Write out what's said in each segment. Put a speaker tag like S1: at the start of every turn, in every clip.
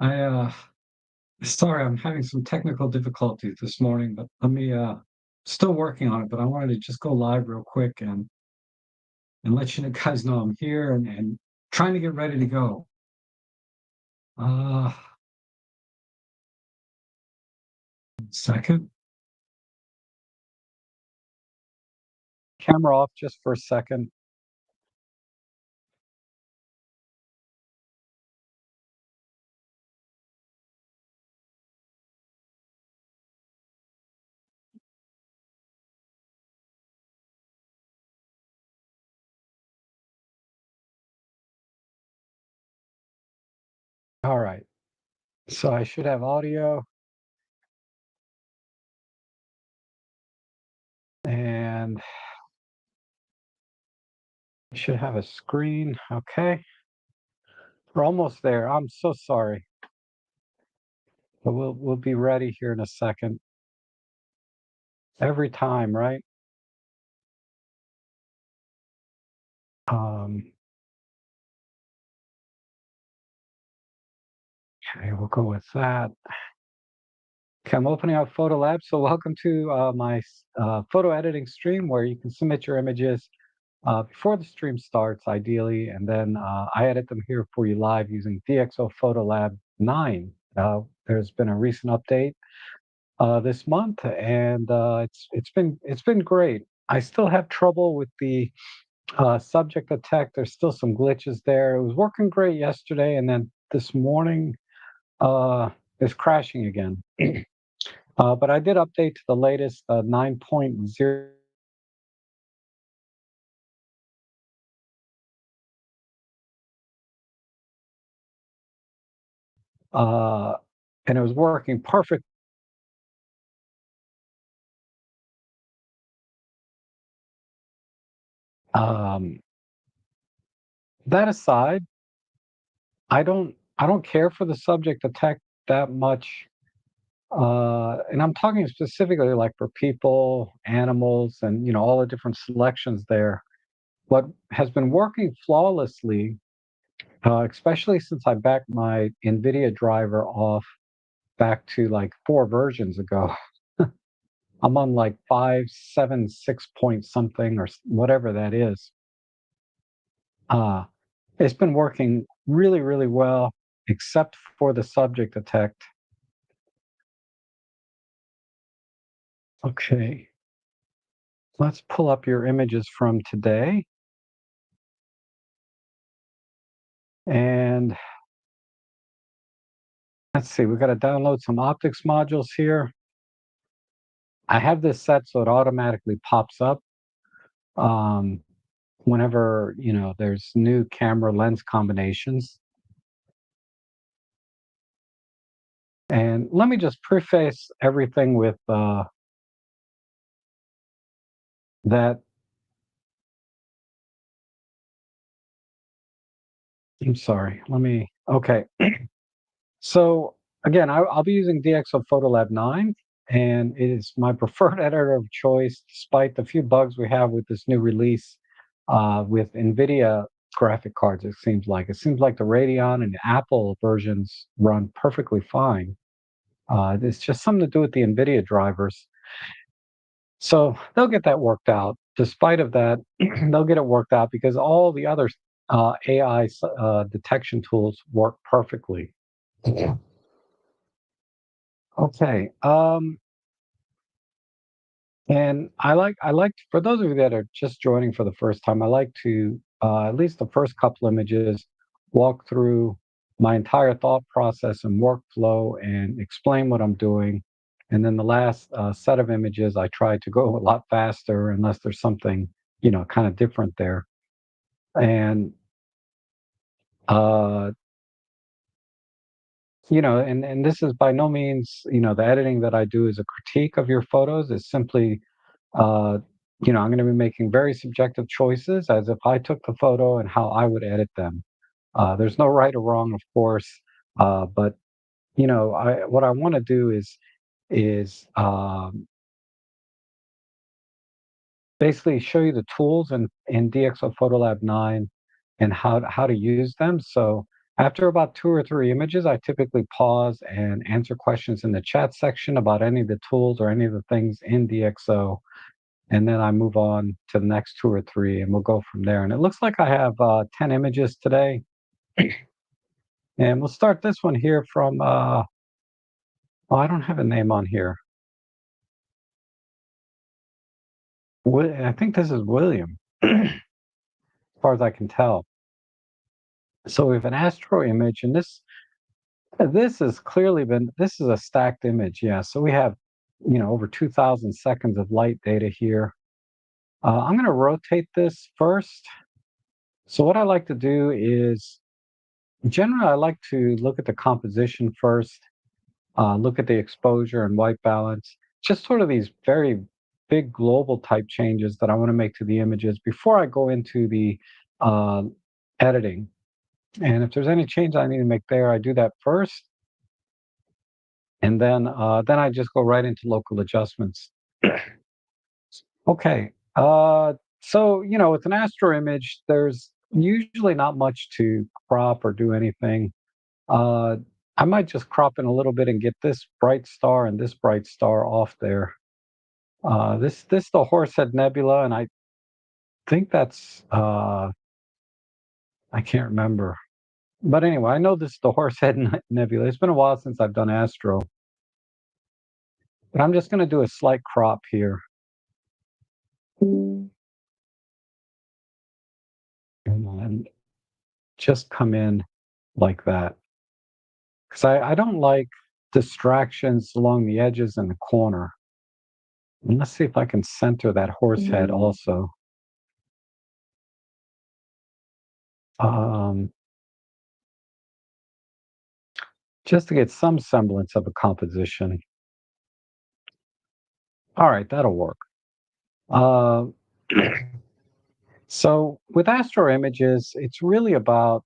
S1: I sorry, I'm having some technical difficulties this morning, but let me still working on it, but I wanted to just go live real quick and let you guys know I'm here and trying to get ready to go. Uh Second. Camera off just for a second. All right. So I should have audio and I should have a screen. Okay. We're almost there. I'm so sorry. But we'll be ready here in a second. Every time, right? Um okay, we'll go with that. Okay, I'm opening up Photolab. So welcome to my photo editing stream where you can submit your images before the stream starts, ideally, and then I edit them here for you live using DxO Photolab 9. There's been a recent update this month, and it's been great. I still have trouble with the subject detect. There's still some glitches there. It was working great yesterday, and then this morning uh, it's crashing again. But I did update to the latest 9.0. Uh, and it was working perfect. Um, that aside, I don't care for the subject detect that much. And I'm talking specifically like for people, animals, and all the different selections there. What has been working flawlessly, especially since I backed my NVIDIA driver off back to like 4 versions ago. I'm on like 5.7.6 point something or whatever that is. Uh, it's been working really, really well, except for the subject detect. Okay, let's pull up your images from today. And let's see, we've got to download some optics modules here. I have this set so it automatically pops up whenever, there's new camera lens combinations. And let me just preface everything with that. I'm sorry. Okay. So again, I'll be using DxO Photolab 9, and it is my preferred editor of choice, despite the few bugs we have with this new release with NVIDIA graphic cards. It seems like the Radeon and Apple versions run perfectly fine. It's just something to do with the NVIDIA drivers. So they'll get that worked out. Despite of that, they'll get it worked out because all the other AI detection tools work perfectly. Okay. And I like for those of you that are just joining for the first time, I like to at least the first couple images walk through my entire thought process and workflow and explain what I'm doing. And then the last set of images, I try to go a lot faster unless there's something kind of different there. And uh, and this is by no means the editing that I do is a critique of your photos. It's simply uh, I'm going to be making very subjective choices as if I took the photo and how I would edit them. There's no right or wrong, of course, but what I want to do is basically show you the tools in DxO Photolab 9 and how to use them. So After about 2 or 3 images, I typically pause and answer questions in the chat section about any of the tools or any of the things in DxO. And then I move on to the next 2 or 3, and we'll go from there. And it looks like I have 10 images today. And we'll start this one here from, oh, I don't have a name on here. I think this is William, as far as I can tell. So we have an astro image, and this has clearly this is a stacked image, yeah. So we have, over 2,000 seconds of light data here. I'm going to rotate this first. So what I like to do is, generally, I like to look at the composition first, look at the exposure and white balance, just sort of these very big global type changes that I want to make to the images before I go into the uh, editing. And if there's any change I need to make there, I do that first. And then I just go right into local adjustments. Okay. So, with an astro image, there's usually not much to crop or do anything. Uh, I might just crop in a little bit and get this bright star and this bright star off there. This the Horsehead Nebula, and I think that's I can't remember. But anyway, I know this is the Horsehead Nebula. It's been a while since I've done astro, but I'm just going to do a slight crop here. And just come in like that. Because I don't like distractions along the edges and the corner. And let's see if I can center that horse head also. Um, just to get some semblance of a composition. All right, that'll work. Uh, so with astro images, it's really about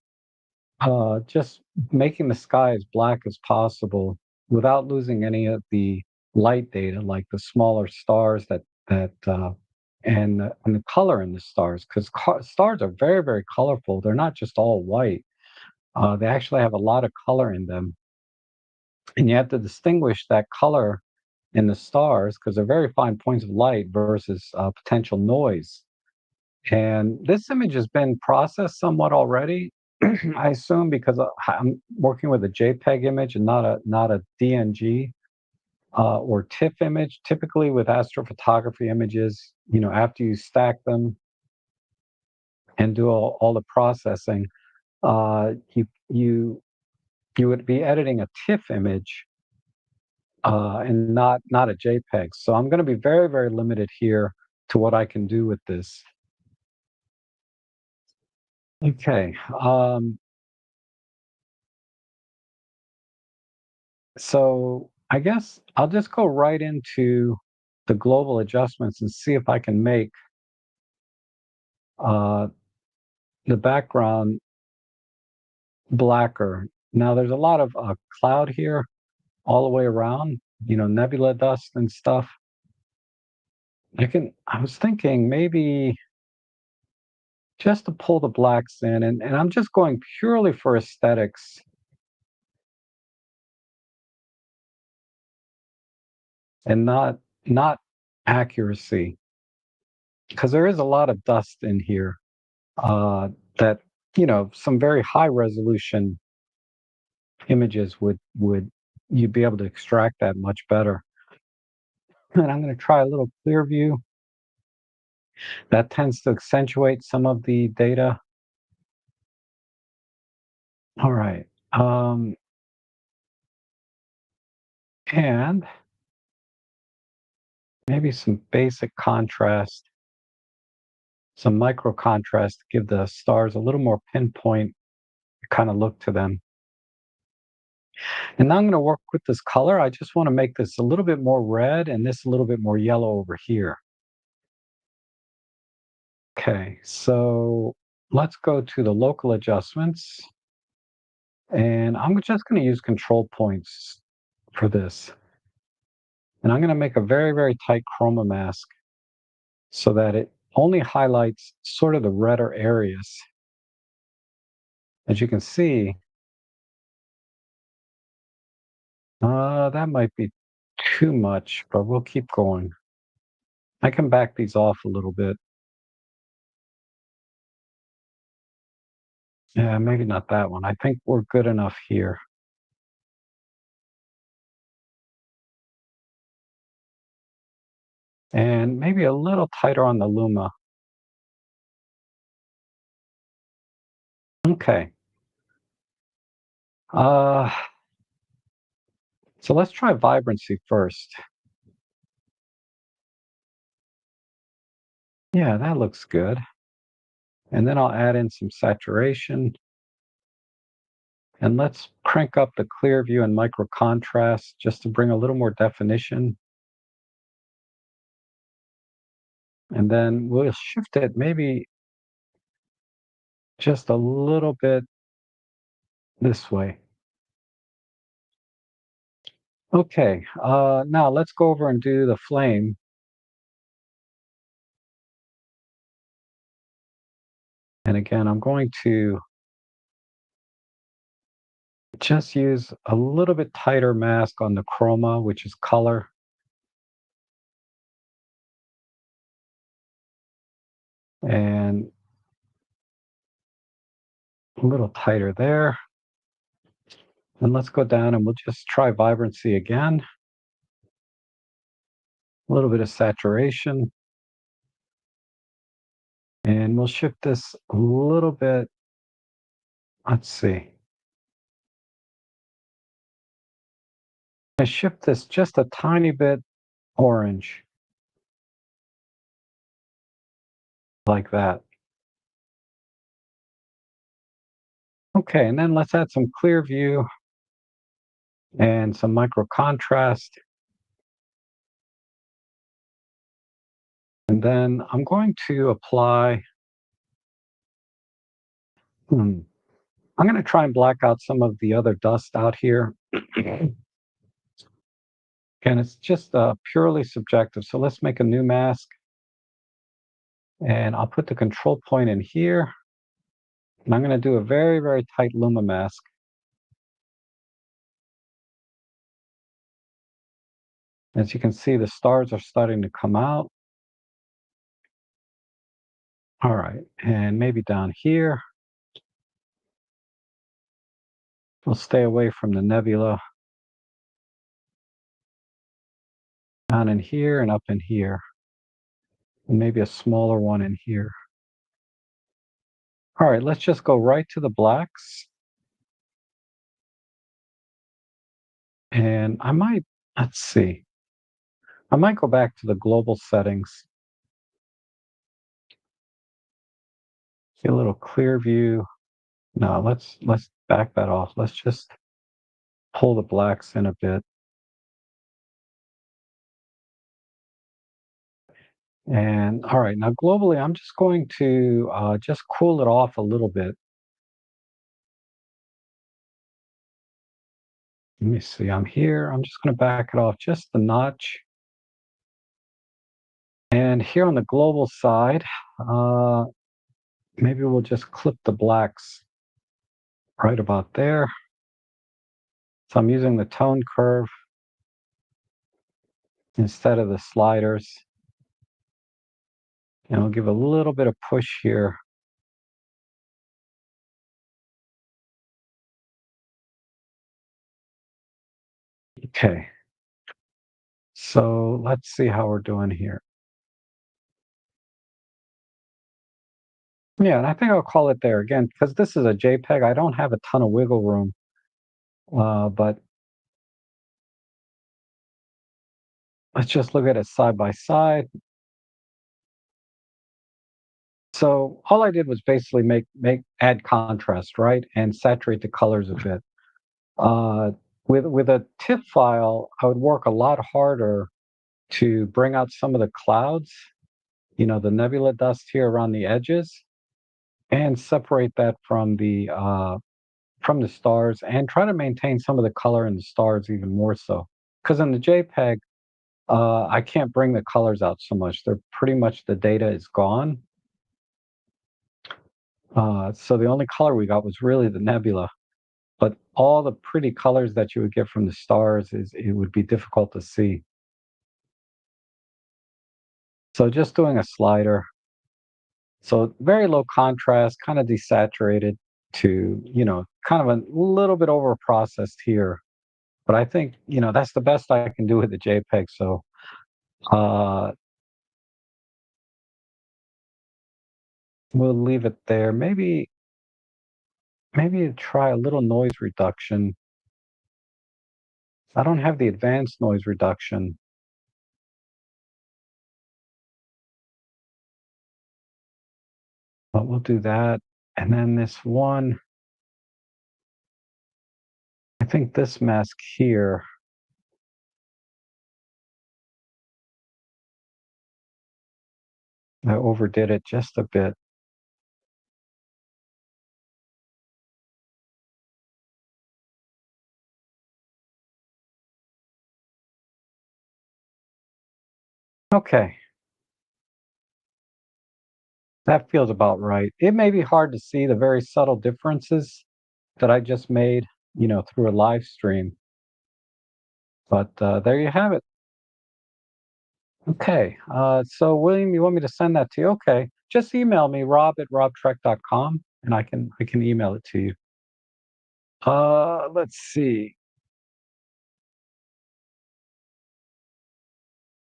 S1: just making the sky as black as possible without losing any of the light data, like the smaller stars and the color in the stars, because stars are very, very colorful. They're not just all white. They actually have a lot of color in them, and you have to distinguish that color in the stars because they're very fine points of light versus potential noise. And this image has been processed somewhat already, I assume, because I'm working with a JPEG image and not a DNG or TIFF image. Typically, with astrophotography images, after you stack them and do all the processing, you would be editing a TIFF image and not a JPEG. So I'm going to be very, very limited here to what I can do with this. Okay. So I guess I'll just go right into the global adjustments and see if I can make uh, the background blacker. Now there's a lot of cloud here all the way around, nebula dust and stuff. I was thinking maybe just to pull the blacks in, and I'm just going purely for aesthetics. And not accuracy, because there is a lot of dust in here that some very high resolution images would you'd be able to extract that much better. And I'm going to try a little clear view. That tends to accentuate some of the data. All right. And maybe some basic contrast, some micro contrast to give the stars a little more pinpoint kind of look to them. And now I'm going to work with this color. I just want to make this a little bit more red and this a little bit more yellow over here. Okay, so let's go to the local adjustments. And I'm just going to use control points for this. And I'm going to make a very, very tight chroma mask so that it only highlights sort of the redder areas. As you can see, That might be too much, but we'll keep going. I can back these off a little bit. Yeah, maybe not that one. I think we're good enough here. And maybe a little tighter on the luma. Okay. Uh, so let's try vibrancy first. Yeah, that looks good. And then I'll add in some saturation. And let's crank up the clear view and micro contrast just to bring a little more definition. And then we'll shift it maybe just a little bit this way. Okay, now let's go over and do the flame. And again, I'm going to just use a little bit tighter mask on the chroma, which is color. And a little tighter there. And let's go down and we'll just try vibrancy again. A little bit of saturation. And we'll shift this a little bit. Let's see. I shift this just a tiny bit orange, like that. Okay, and then let's add some clear view and some micro contrast. And then I'm going to apply, I'm going to try and black out some of the other dust out here. Again, it's just purely subjective. So let's make a new mask. And I'll put the control point in here. And I'm going to do a very, very tight luma mask. As you can see, the stars are starting to come out. All right, and maybe down here. We'll stay away from the nebula. Down in here and up in here. And maybe a smaller one in here. All right, let's just go right to the blacks. And I might, let's see. I might go back to the global settings. See a little clear view. No, let's back that off. Let's just pull the blacks in a bit. And all right, now globally, I'm just going to just cool it off a little bit. Let me see, I'm here. I'm just going to back it off just a notch. And here on the global side, uh, maybe we'll just clip the blacks right about there. So I'm using the tone curve instead of the sliders. And I'll give a little bit of push here. Okay. So let's see how we're doing here. Yeah, and I think I'll call it there again because this is a JPEG. I don't have a ton of wiggle room, but let's just look at it side by side. So all I did was basically add contrast, right, and saturate the colors a bit. Uh, with a TIFF file, I would work a lot harder to bring out some of the clouds, the nebula dust here around the edges, and separate that from the stars, and try to maintain some of the color in the stars even more so. Because in the JPEG, I can't bring the colors out so much. They're pretty much the data is gone. So the only color we got was really the nebula. but all the pretty colors that you would get from the stars it would be difficult to see. So just doing a slider. So very low contrast, kind of desaturated to, kind of a little bit over processed here. But I think, that's the best I can do with the JPEG. So uh, we'll leave it there. Maybe try a little noise reduction. I don't have the advanced noise reduction, but we'll do that. And then this one, I think this mask here, I overdid it just a bit. Okay, that feels about right. It may be hard to see the very subtle differences that I just made, through a live stream, but there you have it. Okay, so William, you want me to send that to you? Okay, just email me, rob@robtrek.com, and I can email it to you. Let's see.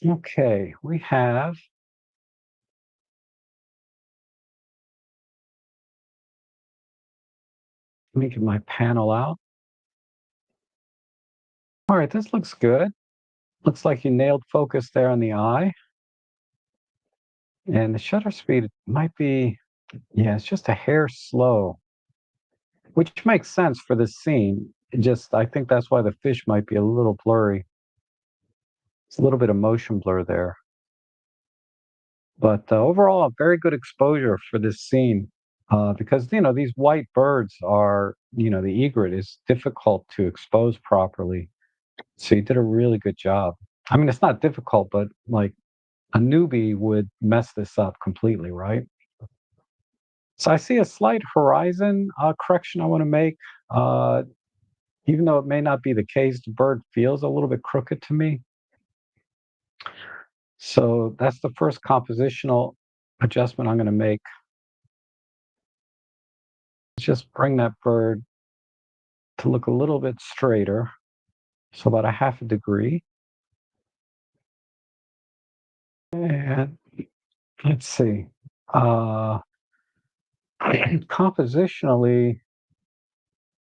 S1: Okay, we have. Let me get my panel out. All right, this looks good. Looks like you nailed focus there on the eye, and the shutter speed might be, yeah, it's just a hair slow, which makes sense for this scene. I think that's why the fish might be a little blurry. It's a little bit of motion blur there. But overall, a very good exposure for this scene because these white birds are, the egret is difficult to expose properly. So you did a really good job. I mean, it's not difficult, but like a newbie would mess this up completely, right? So I see a slight horizon correction I want to make. Uh, Even though it may not be the case, the bird feels a little bit crooked to me. So that's the first compositional adjustment I'm going to make. Just bring that bird to look a little bit straighter, so about a half a degree. And let's see, uh, compositionally,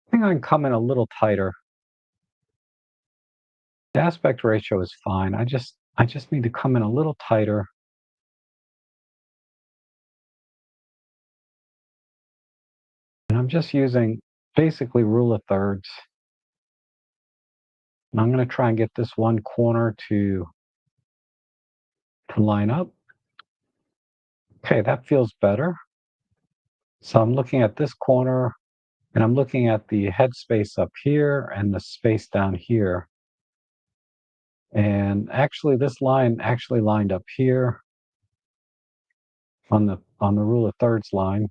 S1: I think I can come in a little tighter. The aspect ratio is fine. I just need to come in a little tighter. And I'm just using basically rule of thirds. And I'm going to try and get this one corner to line up. Okay, that feels better. So I'm looking at this corner and I'm looking at the headspace up here and the space down here. And actually this line actually lined up here on the rule of thirds line.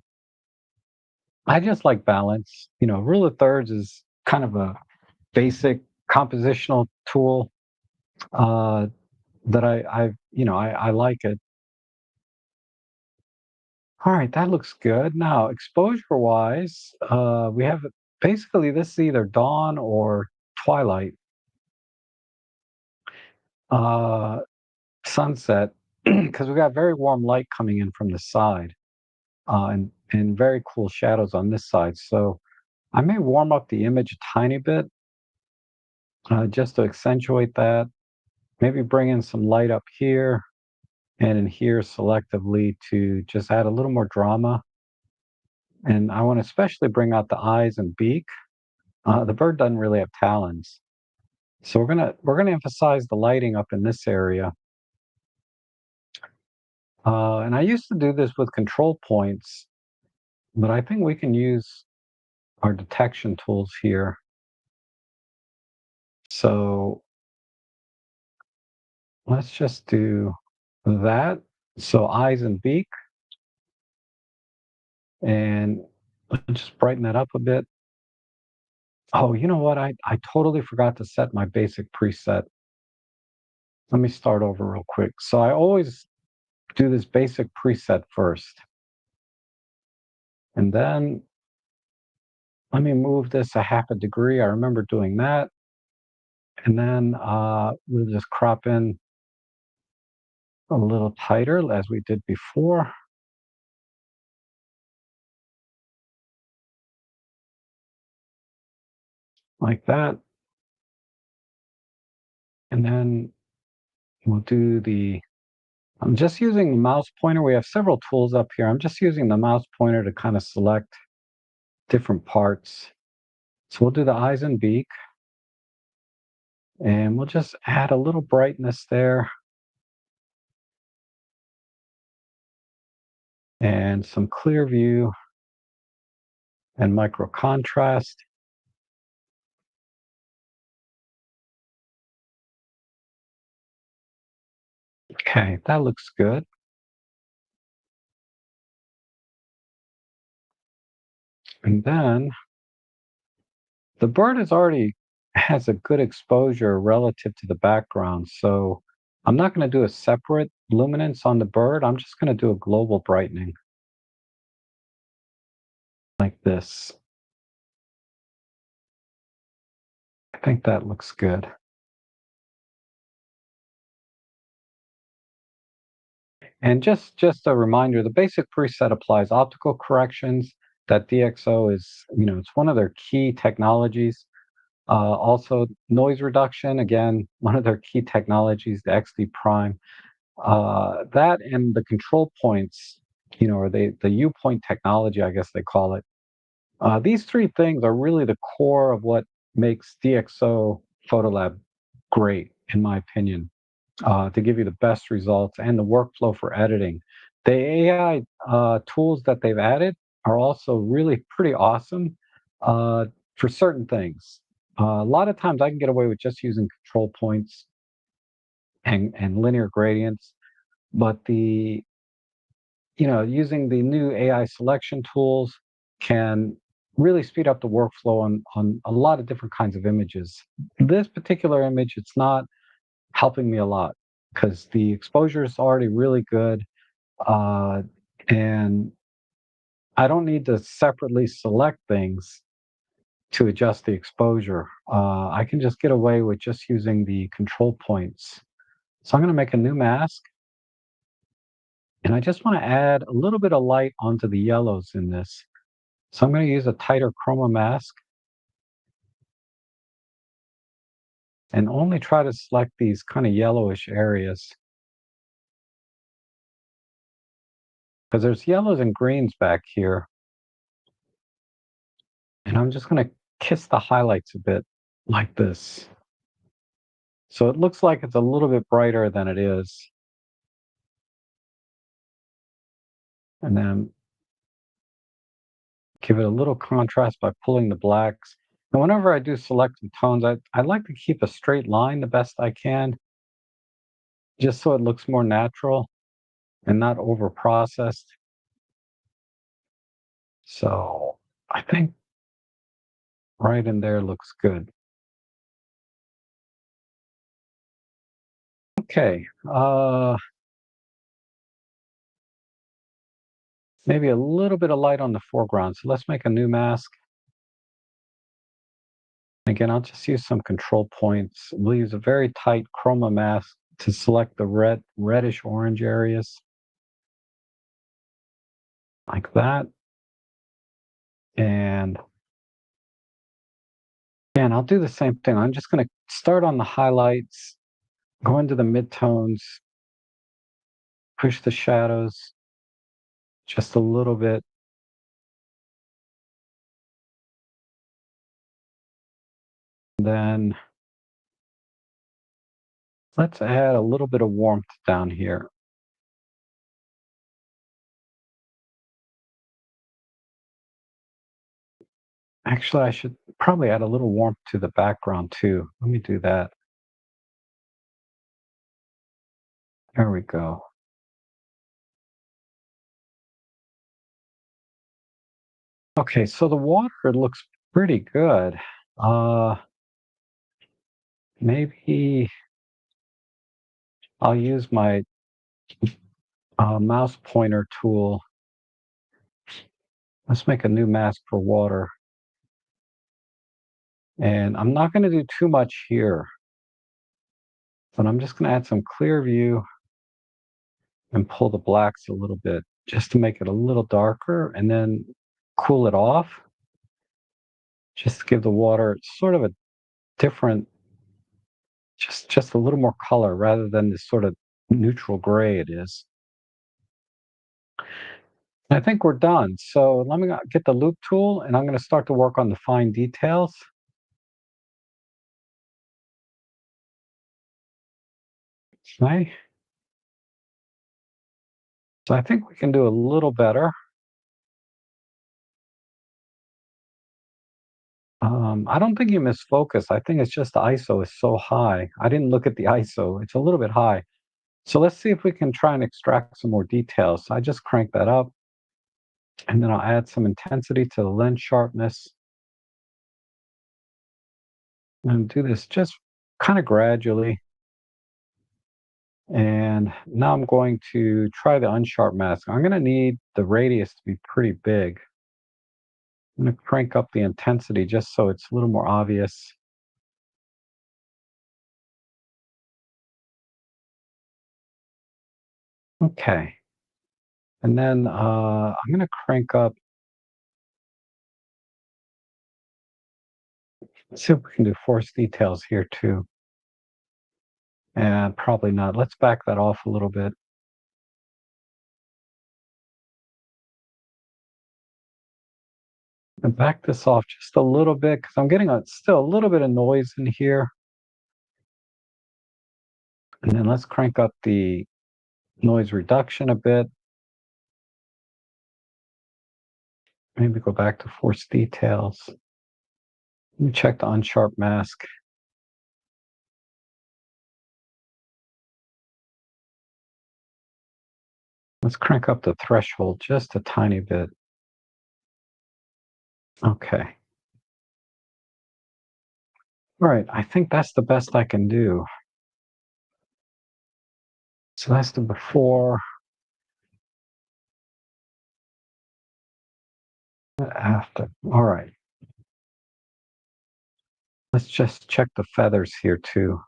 S1: I just like balance. Rule of thirds is kind of a basic compositional tool uh, that I like it. All right, that looks good. Now, exposure-wise, we have basically this is either dawn or twilight, uh, sunset, because we got very warm light coming in from the side, and very cool shadows on this side. So I may warm up the image a tiny bit, just to accentuate that. Maybe bring in some light up here and in here selectively to just add a little more drama. And I want to especially bring out the eyes and beak. The bird doesn't really have talons, so we're gonna emphasize the lighting up in this area. And I used to do this with control points, but I think we can use our detection tools here. So let's just do that. So eyes and beak, and let's just brighten that up a bit. Oh, you know what? I totally forgot to set my basic preset. Let me start over real quick. So I always do this basic preset first, and then let me move this a half a degree. I remember doing that. And then we'll just crop in a little tighter as we did before, like that. And then we'll do I'm just using the mouse pointer. We have several tools up here. I'm just using the mouse pointer to kind of select different parts. So we'll do the eyes and beak, and we'll just add a little brightness there and some clear view and micro contrast. Okay, that looks good. And then the bird is already has a good exposure relative to the background. So I'm not going to do a separate luminance on the bird. I'm just going to do a global brightening like this. I think that looks good. And just a reminder, the basic preset applies optical corrections. That DxO is, it's one of their key technologies. Also, noise reduction, again, one of their key technologies, the XD prime. That and the control points, or the U point technology, I guess they call it. These three things are really the core of what makes DxO Photolab great, in my opinion, to give you the best results and the workflow for editing. The AI tools that they've added are also really pretty awesome uh, for certain things. A lot of times I can get away with just using control points and linear gradients, but using the new AI selection tools can really speed up the workflow on a lot of different kinds of images. This particular image, it's not helping me a lot because the exposure is already really good, uh, and I don't need to separately select things to adjust the exposure. I can just get away with just using the control points. So I'm going to make a new mask, and I just want to add a little bit of light onto the yellows in this. So I'm going to use a tighter chroma mask and only try to select these kind of yellowish areas because there's yellows and greens back here. And I'm just going to kiss the highlights a bit like this. So it looks like it's a little bit brighter than it is. And then give it a little contrast by pulling the blacks. And whenever I do select some tones, I like to keep a straight line the best I can, just so it looks more natural and not over processed. So I think right in there looks good. Okay, maybe a little bit of light on the foreground. So let's make a new mask. Again, I'll just use some control points. We'll use a very tight chroma mask to select the reddish orange areas like that. And again, I'll do the same thing. I'm just going to start on the highlights, go into the midtones, push the shadows just a little bit. Then let's add a little bit of warmth down here. Actually, I should probably add a little warmth to the background too. Let me do that. There we go. Okay, so the water looks pretty good. Maybe I'll use my mouse pointer tool. Let's make a new mask for water. And I'm not going to do too much here, but I'm just going to add some clear view and pull the blacks a little bit just to make it a little darker and then cool it off. Just to give the water sort of a different, just a little more color rather than this sort of neutral gray it is. I think we're done. So let me get the loop tool and I'm going to start to work on the fine details. Okay. So I think we can do a little better. I don't think you misfocus. I think it's just the ISO is so high. I didn't look at the ISO. It's a little bit high. So let's see if we can try and extract some more details. So I just crank that up and then I'll add some intensity to the lens sharpness and do this just kind of gradually. And now I'm going to try the unsharp mask. I'm going to need the radius to be pretty big. I'm going to crank up the intensity just so it's a little more obvious. Okay. And then I'm going to crank up. Let's see if we can do force details here too. And probably not. Let's back that off a little bit. And back this off just a little bit because I'm getting still a little bit of noise in here. And then let's crank up the noise reduction a bit. Maybe go back to force details. Let me check the unsharp mask. Let's crank up the threshold just a tiny bit. Okay. All right, I think that's the best I can do. So that's the before, the after. All right. Let's just check the feathers here too.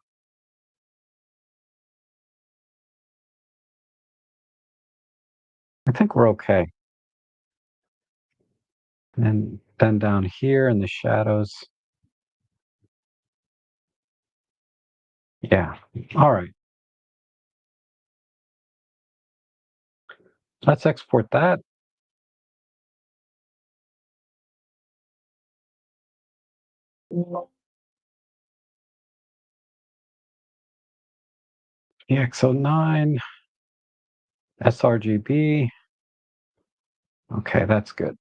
S1: I think we're okay. And then down here in the shadows. Yeah. All right. Let's export that. DxO9, sRGB. Okay, that's good.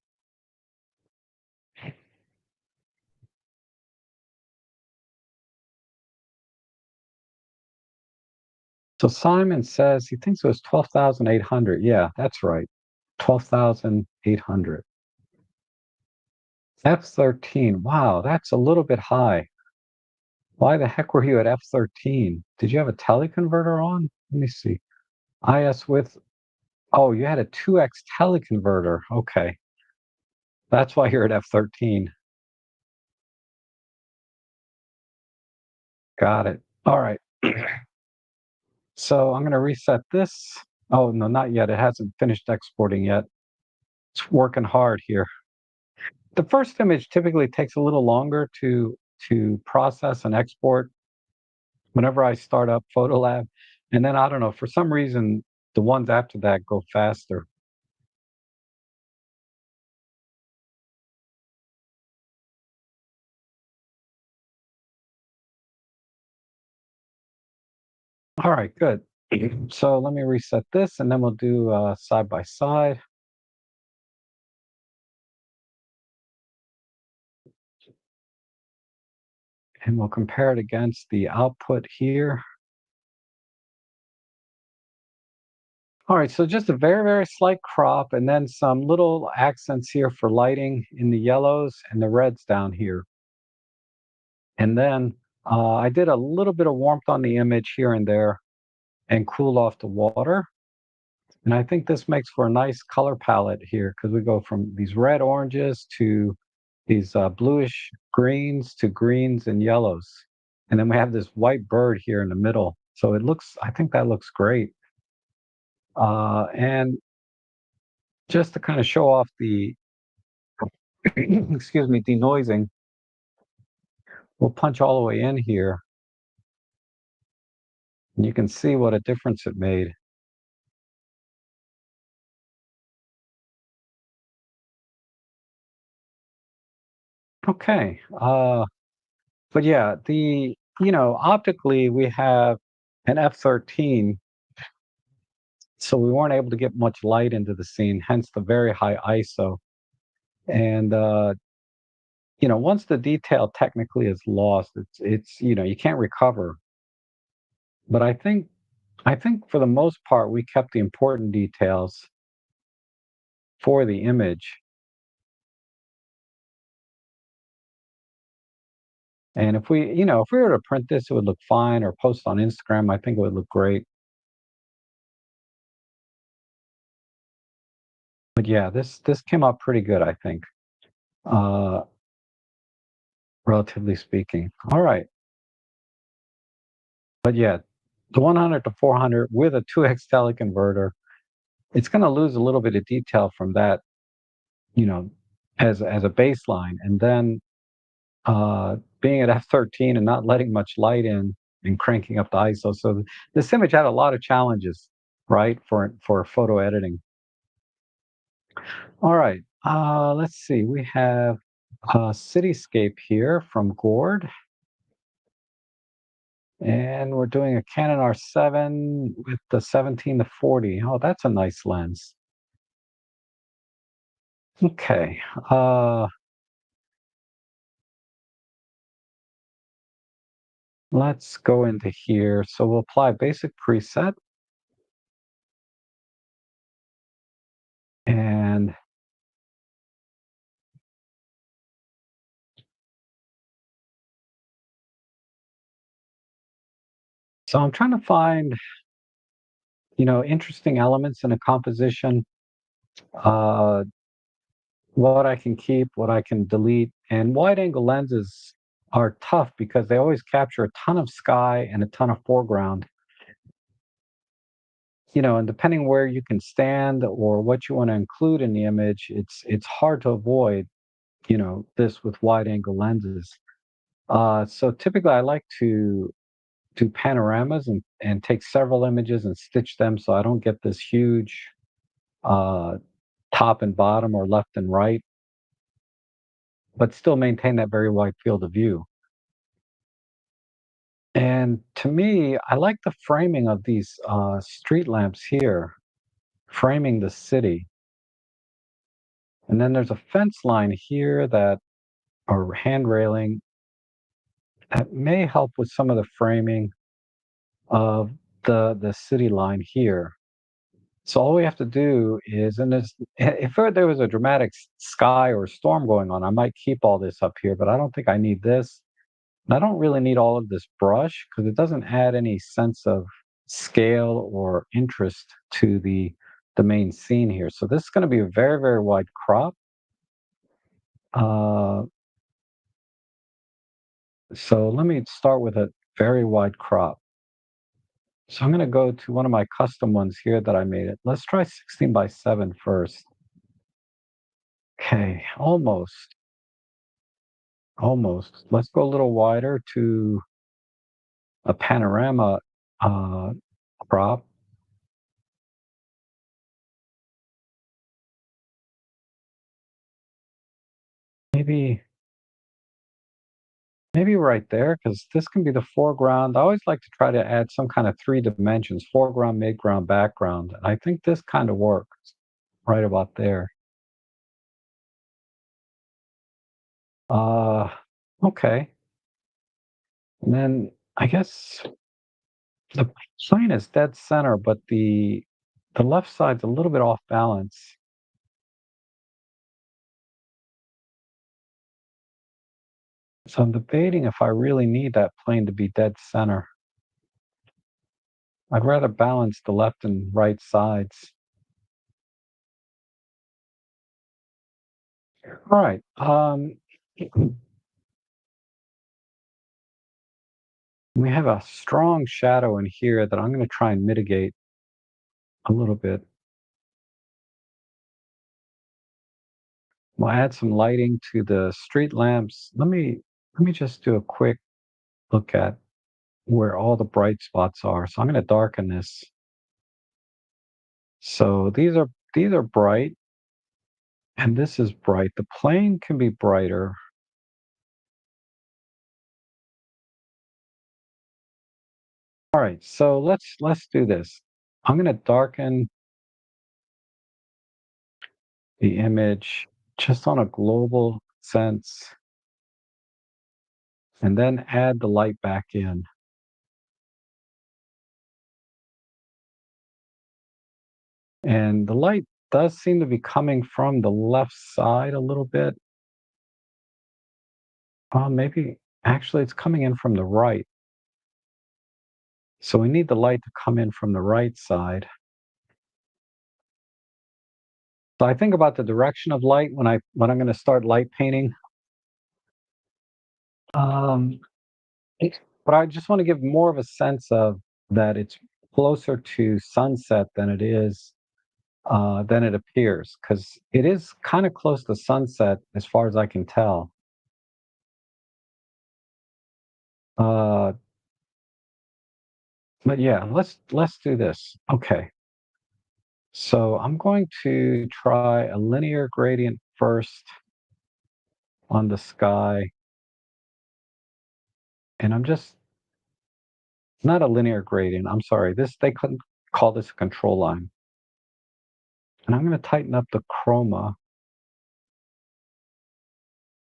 S1: So Simon says he thinks it was 12,800. Yeah, that's right. 12,800. F13. Wow, that's a little bit high. Why the heck were you at F13? Did you have a teleconverter on? Let me see. IS with, oh, you had a 2x teleconverter. Okay. That's why you're at F13. Got it. All right. So I'm going to reset this. Oh, no, not yet. It hasn't finished exporting yet. It's working hard here. The first image typically takes a little longer to process and export whenever I start up Photolab. And then I don't know, for some reason, the ones after that go faster. All right, good. So let me reset this and then we'll do side by side. And we'll compare it against the output here. All right, so just a very, very slight crop and then some little accents here for lighting in the yellows and the reds down here. And then I did a little bit of warmth on the image here and there and cooled off the water. And I think this makes for a nice color palette here because we go from these red oranges to these bluish greens to greens and yellows. And then we have this white bird here in the middle. So I think that looks great. And just to kind of show off the, excuse me, denoising, we'll punch all the way in here. And you can see what a difference it made. Okay. But yeah, optically we have an f13, so we weren't able to get much light into the scene, hence the very high ISO. And once the detail technically is lost, it's you can't recover. But I think for the most part we kept the important details for the image. And if we were to print this, it would look fine, or post on Instagram, I think it would look great. But yeah, this came out pretty good, I think, uh, relatively speaking. All right, but yeah, the 100 to 400 with a 2x teleconverter, it's going to lose a little bit of detail from that, you know, as a baseline, and then being at f13 and not letting much light in and cranking up the ISO. So this image had a lot of challenges, right, for photo editing. All right, let's see. We have a cityscape here from Gord, and we're doing a Canon R7 with the 17 to 40. Oh, that's a nice lens. Okay. Let's go into here. So we'll apply basic preset. And so I'm trying to find, interesting elements in a composition, uh, what I can keep, what I can delete. And wide angle lenses are tough because they always capture a ton of sky and a ton of foreground. And depending where you can stand or what you want to include in the image, it's hard to avoid, this with wide angle lenses. So typically I like to do panoramas and take several images and stitch them so I don't get this huge uh, top and bottom or left and right, but still maintain that very wide field of view. And to me, I like the framing of these street lamps here, framing the city. And then there's a fence line here or hand railing that may help with some of the framing of the city line here. So all we have to do is, and if there was a dramatic sky or storm going on, I might keep all this up here, but I don't think I need this. And I don't really need all of this brush because it doesn't add any sense of scale or interest to the main scene here. So this is going to be a very, very wide crop. Uh, so let me start with a very wide crop. So I'm going to go to one of my custom ones here that I made it. Let's try 16 by 7 first. Okay, almost. Almost. Let's go a little wider to a panorama uh, crop. Maybe, maybe right there, because this can be the foreground. I always like to try to add some kind of three dimensions: foreground, midground, background. And I think this kind of works right about there. Uh, okay. And then I guess the plane is dead center, but the left side's a little bit off balance. So I'm debating if I really need that plane to be dead center. I'd rather balance the left and right sides. All right. We have a strong shadow in here that I'm going to try and mitigate a little bit. We'll add some lighting to the street lamps. Let me just do a quick look at where all the bright spots are. So I'm going to darken this. So these are bright, and this is bright. The plane can be brighter. All right, so let's do this. I'm going to darken the image just on a global sense, and then add the light back in. And the light does seem to be coming from the left side a little bit. Maybe actually it's coming in from the right. So we need the light to come in from the right side. So I think about the direction of light when I'm going to start light painting. Um, but I just want to give more of a sense of that it's closer to sunset than it appears, because it is kind of close to sunset as far as I can tell. Uh, but yeah, let's do this. Okay, so I'm going to try a linear gradient first on the sky, and I'm just not a linear gradient. I'm sorry. This they couldn't call this a control line, and I'm going to tighten up the chroma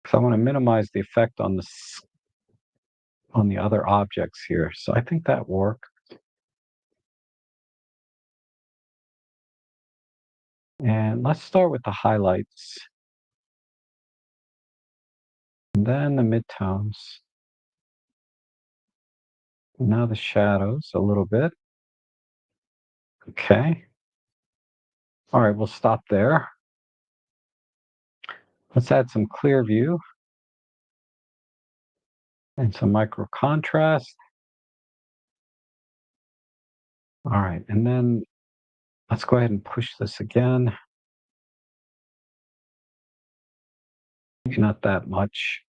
S1: because I want to minimize the effect on on the other objects here. So I think that worked. And let's start with the highlights, and then the midtones. Now the shadows a little bit. Okay. All right, we'll stop there. Let's add some clear view and some micro contrast. All right, and then let's go ahead and push this again. Maybe not that much.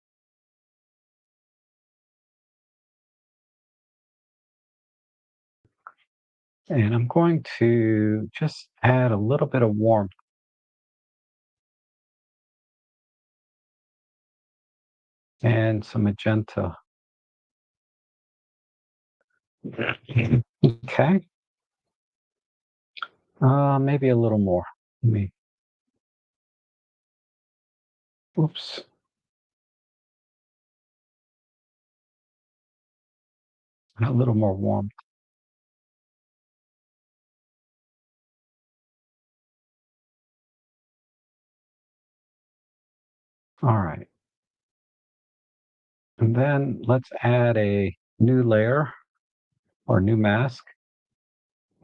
S1: And I'm going to just add a little bit of warmth and some magenta. Okay. Maybe a little more. Let me, oops. A little more warmth. All right. And then let's add a new layer or new mask.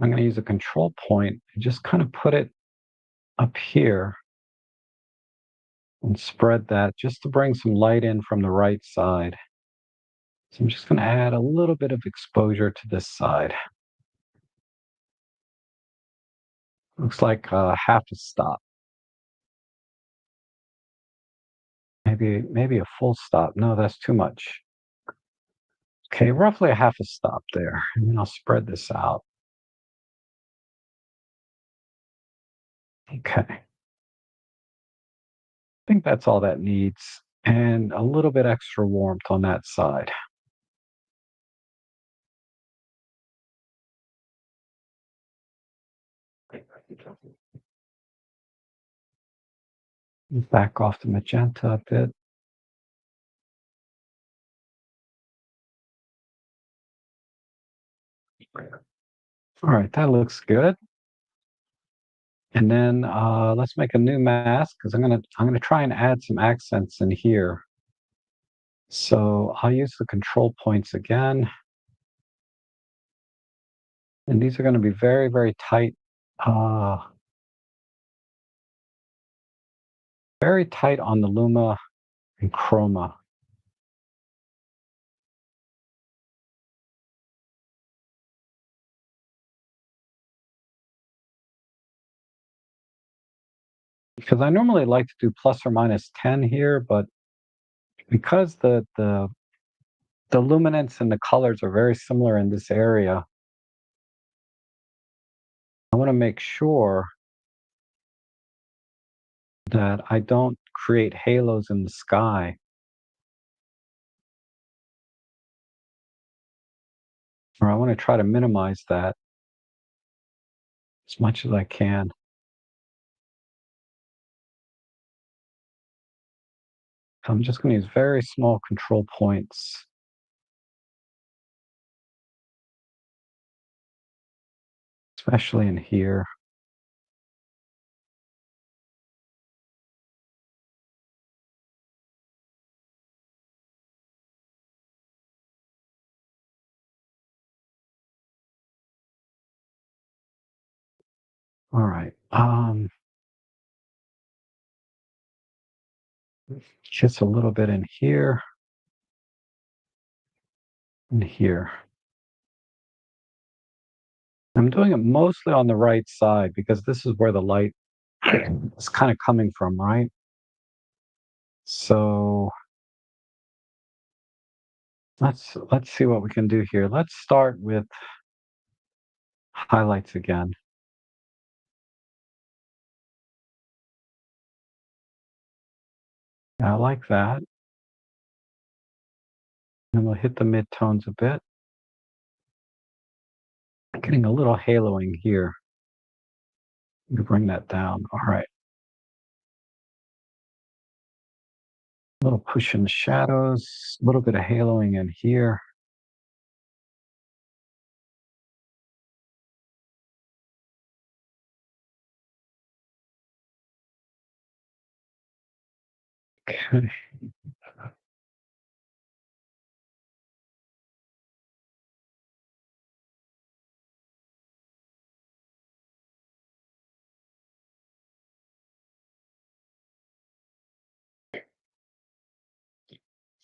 S1: I'm going to use a control point and just kind of put it up here and spread that just to bring some light in from the right side. So I'm just going to add a little bit of exposure to this side. Looks like half a stop. Maybe a full stop. No, that's too much. Okay, roughly a half a stop there. And then I'll spread this out. Okay. I think that's all that needs. And a little bit extra warmth on that side. Back off the magenta a bit. All right, that looks good. And then let's make a new mask because I'm gonna try and add some accents in here. So I'll use the control points again. And these are going to be very, uh, very tight on the luma and chroma. Because I normally like to do plus or minus 10 here, but because the luminance and the colors are very similar in this area, I want to make sure that I don't create halos in the sky. Or I want to try to minimize that as much as I can. So I'm just going to use very small control points, especially in here. All right. Just a little bit in here and here. I'm doing it mostly on the right side because this is where the light is kind of coming from, right? So let's see what we can do here. Let's start with highlights again. I like that. And we'll hit the midtones a bit. Getting a little haloing here. Let me bring that down. All right. A little push in the shadows, a little bit of haloing in here. Okay.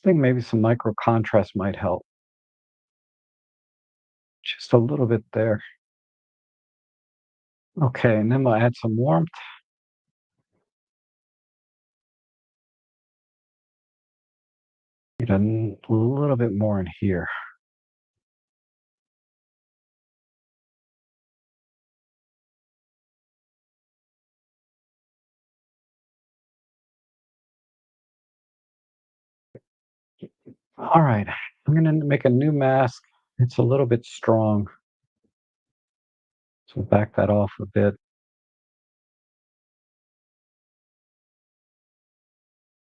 S1: I think maybe some micro contrast might help. Just a little bit there. Okay, and then we'll add some warmth. Get a little bit more in here. All right, I'm gonna make a new mask. It's a little bit strong, so back that off a bit.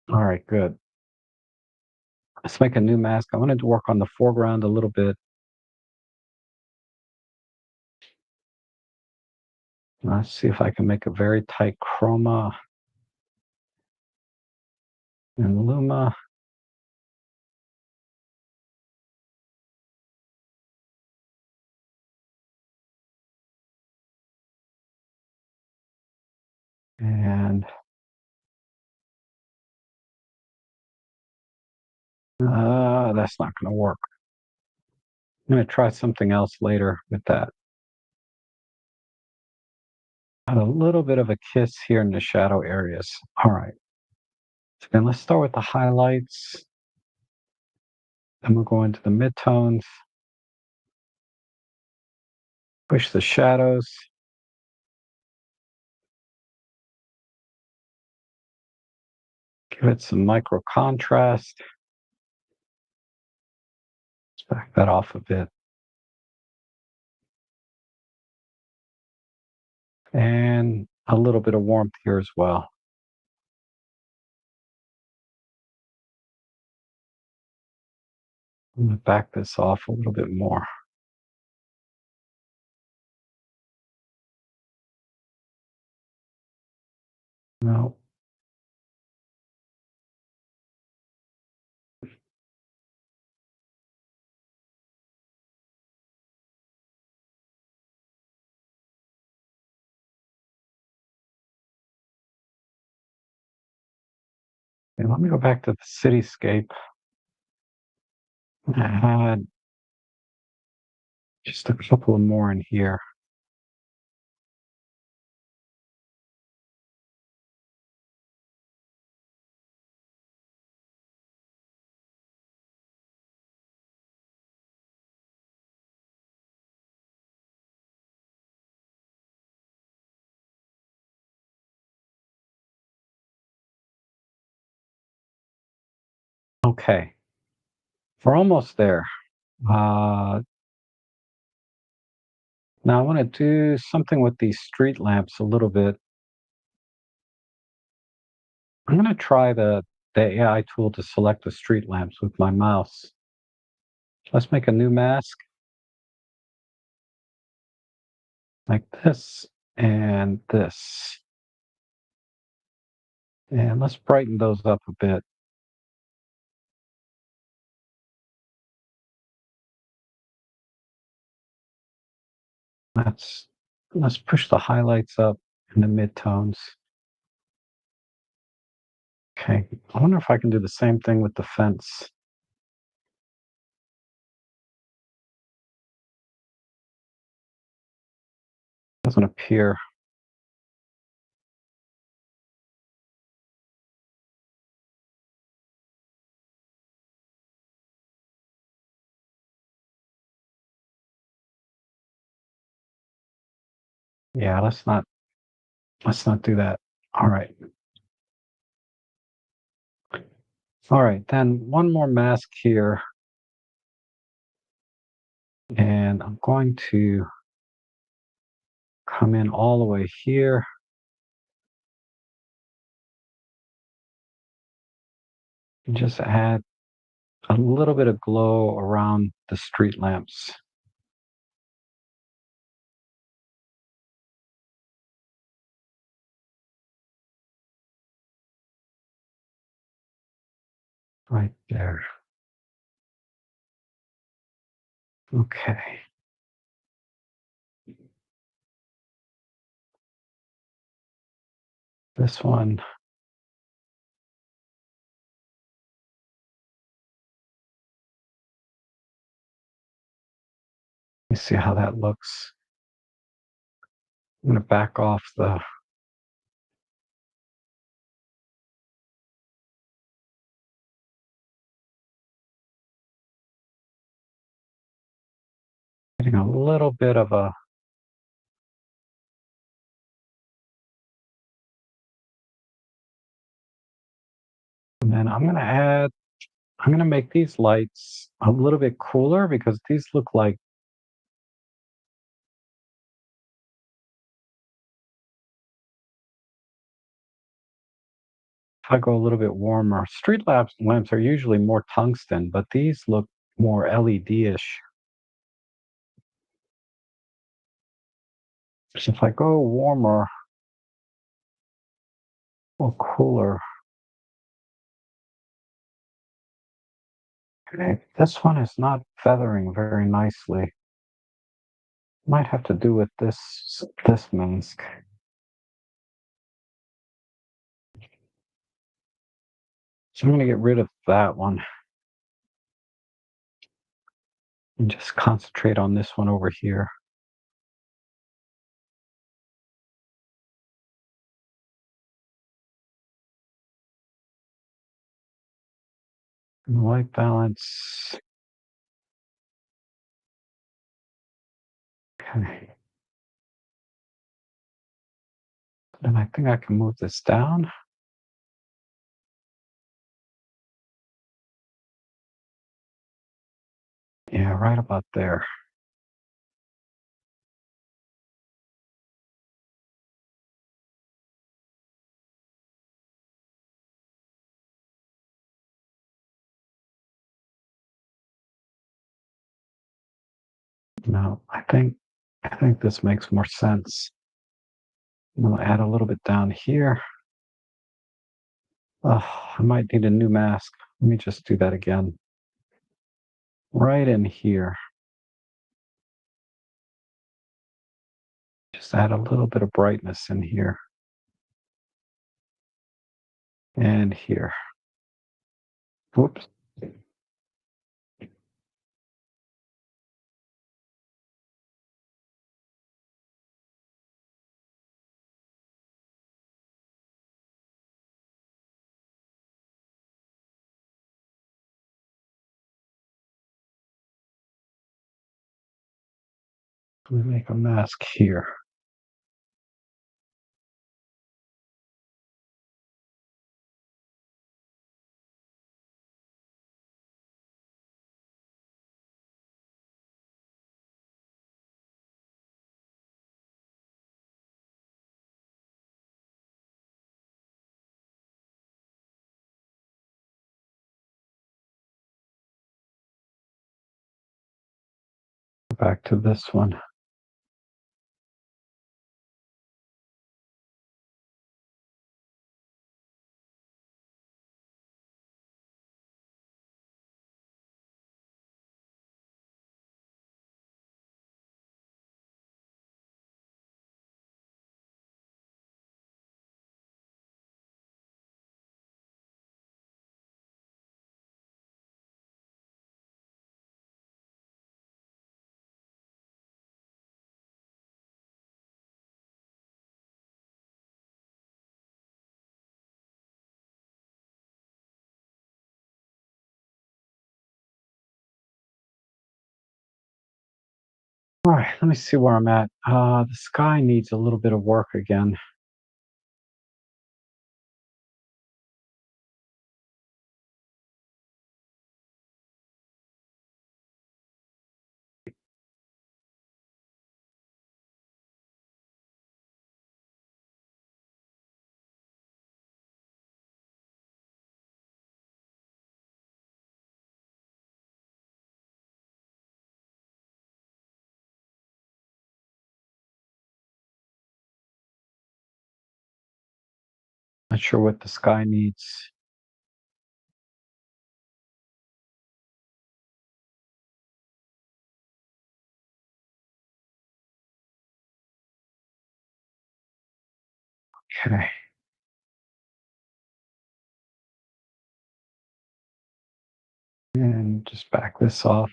S1: All right, good. Let's make a new mask. I wanted to work on the foreground a little bit. Let's see if I can make a very tight chroma and luma. And that's not going to work. I'm going to try something else later with that. Add a little bit of a kiss here in the shadow areas. All right. So then let's start with the highlights. Then we'll go into the midtones. Push the shadows. Give it some micro contrast. Let's back that off a bit. And a little bit of warmth here as well. I'm going to back this off a little bit more. No. And let me go back to the cityscape. I had just a couple of more in here. Okay, we're almost there. Uh, Now I want to do something with these street lamps a little bit. I'm going to try the AI tool to select the street lamps with my mouse. Let's make a new mask like this and this. And let's brighten those up a bit. Let's let's push the highlights up in the midtones. Okay, I wonder if I can do the same thing with the fence. Doesn't appear. Yeah, let's not do that. All right. All right, then one more mask here. And I'm going to come in all the way here and just add a little bit of glow around the street lamps. Right there. Okay. This one, let me see how that looks. I'm going to back off the, getting a little bit of a, and then I'm going to make these lights a little bit cooler because these look like, if I go a little bit warmer, lamps are usually more tungsten, but these look more LED-ish. So if I go warmer or cooler, okay, this one is not feathering very nicely. Might have to do with this mask. So I'm going to get rid of that one and just concentrate on this one over here. And the white balance. Okay. And I think I can move this down. Yeah, right about there. No, I think this makes more sense. I'm going to add a little bit down here. Oh, I might need a new mask. Let me just do that again. Right in here. Just add a little bit of brightness in here. And here. Whoops. Let me make a mask here. Back to this one. All right, let me see where I'm at. The sky needs a little bit of work again. Not sure what the sky needs. Okay. And just back this off.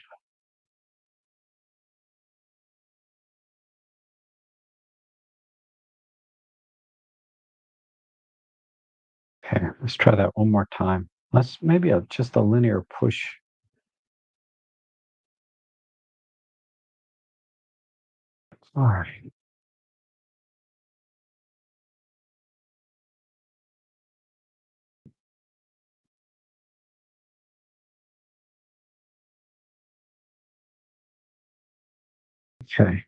S1: Okay, let's try that one more time. Let's maybe just a linear push. All right. Okay.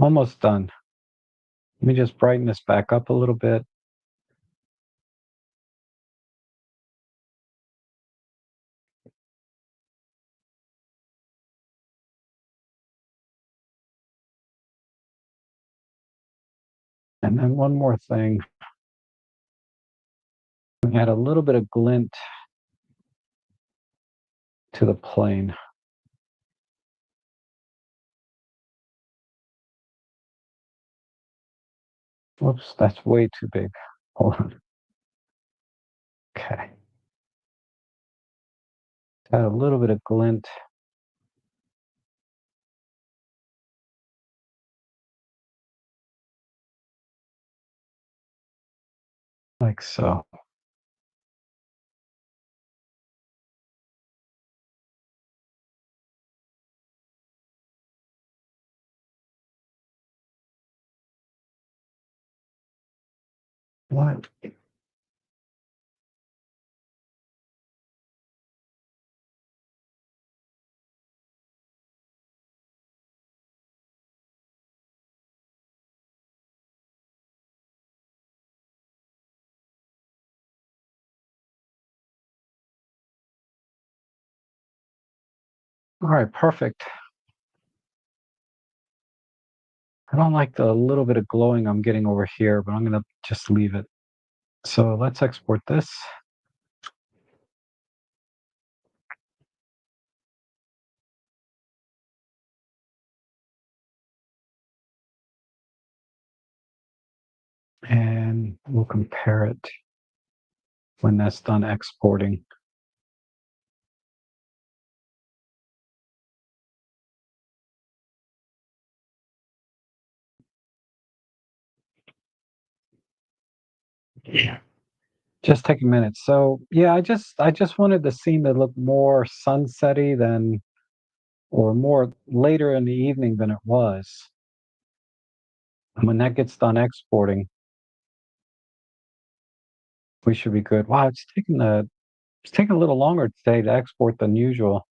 S1: Almost done. Let me just brighten this back up a little bit. And then one more thing. We had a little bit of glint to the plane. Whoops, that's way too big. Hold on. Okay. Had a little bit of glint. Like so. What? All right, perfect. I don't like the little bit of glowing I'm getting over here, but I'm going to just leave it. So let's export this. And we'll compare it when that's done exporting. Yeah. Just take a minute. So yeah, I just wanted the scene to look more sunsetty than or more later in the evening than it was. And when that gets done exporting, we should be good. Wow, it's taking a little longer today to export than usual.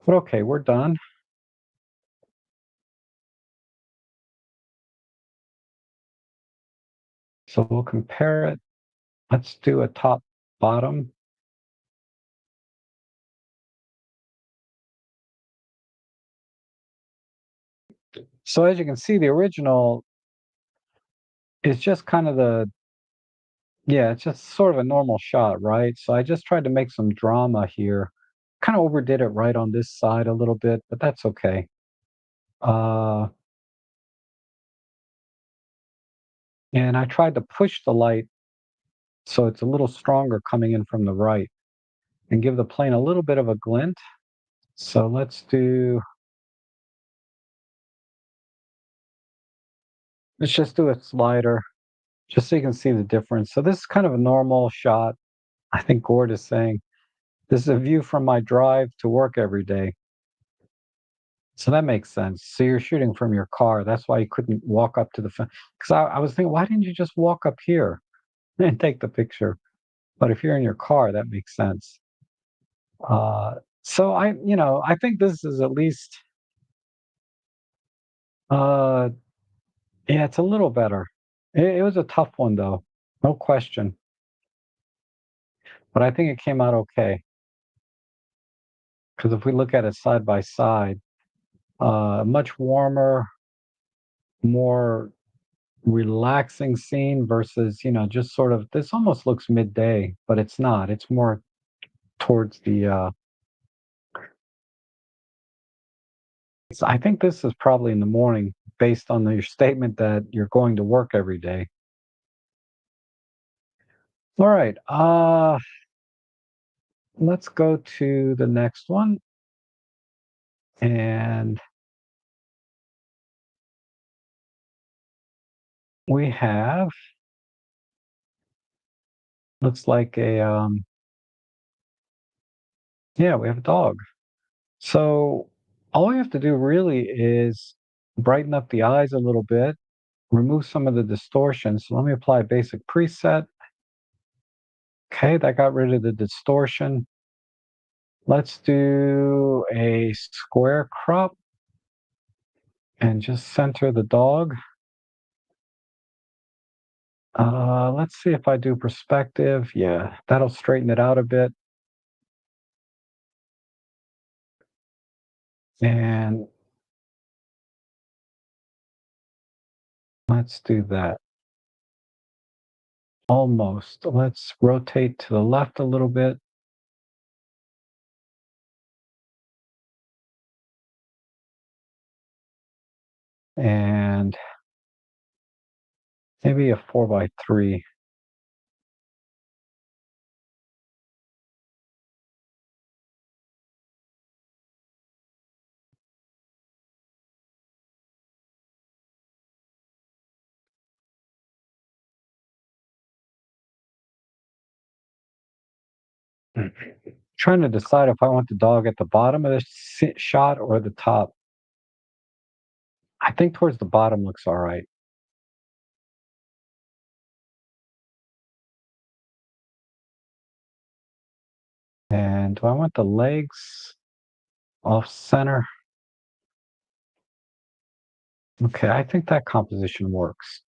S1: But okay, we're done. So we'll compare it. Let's do a top bottom. So as you can see, the original is just kind of yeah, it's just sort of a normal shot, right? So I just tried to make some drama here. Kind of overdid it right on this side a little bit, but that's okay. Uh, and I tried to push the light so it's a little stronger coming in from the right and give the plane a little bit of a glint. So let's just do a slider just so you can see the difference. So this is kind of a normal shot. I think Gord is saying this is a view from my drive to work every day. So that makes sense. So you're shooting from your car. That's why you couldn't walk up to the fence. Because I was thinking, why didn't you just walk up here and take the picture? But if you're in your car, that makes sense. Uh, so I think this is at least, uh, yeah, it's a little better. It was a tough one though, no question. But I think it came out okay. Because if we look at it side by side, much warmer, more relaxing scene versus, just sort of this almost looks midday, but it's not. It's more towards I think this is probably in the morning based on your statement that you're going to work every day. All right. Let's go to the next one. And we have looks like yeah, we have a dog. So all we have to do really is brighten up the eyes a little bit, remove some of the distortion. So let me apply a basic preset. Okay, that got rid of the distortion. Let's do a square crop and just center the dog. Let's see if I do perspective. Yeah, that'll straighten it out a bit. And let's do that. Almost. Let's rotate to the left a little bit. And maybe a 4 by 3. Trying to decide if I want the dog at the bottom of the shot or the top. I think towards the bottom looks all right. And do I want the legs off center? Okay, I think that composition works.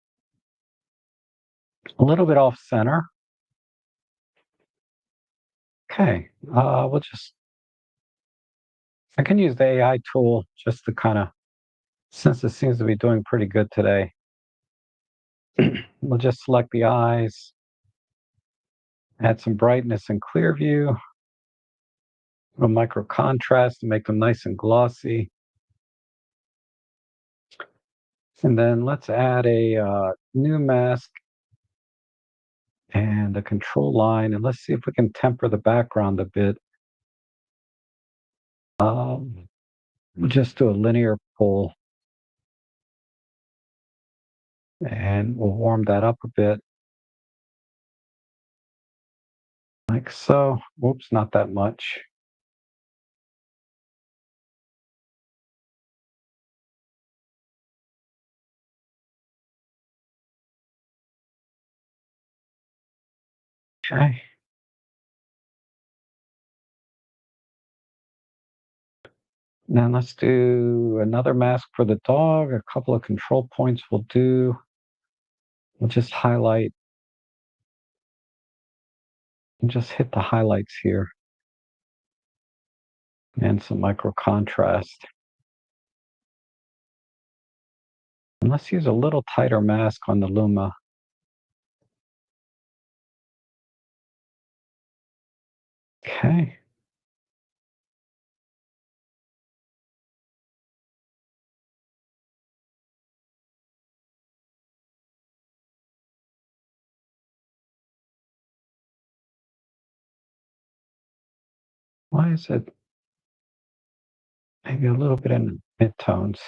S1: A little bit off center. Okay, I can use the AI tool just to kind of, since it seems to be doing pretty good today, we'll just select the eyes, add some brightness and clear view, a micro contrast to make them nice and glossy. And then let's add a new mask and a control line, and let's see if we can temper the background a bit. We'll just do a linear pull, and we'll warm that up a bit. like so. Whoops, not that much. Okay. Now let's do another mask for the dog. A couple of control points will do. We'll just highlight and just hit the highlights here and some micro contrast. And let's use a little tighter mask on the Luma. Okay. Why is it maybe a little bit in midtones?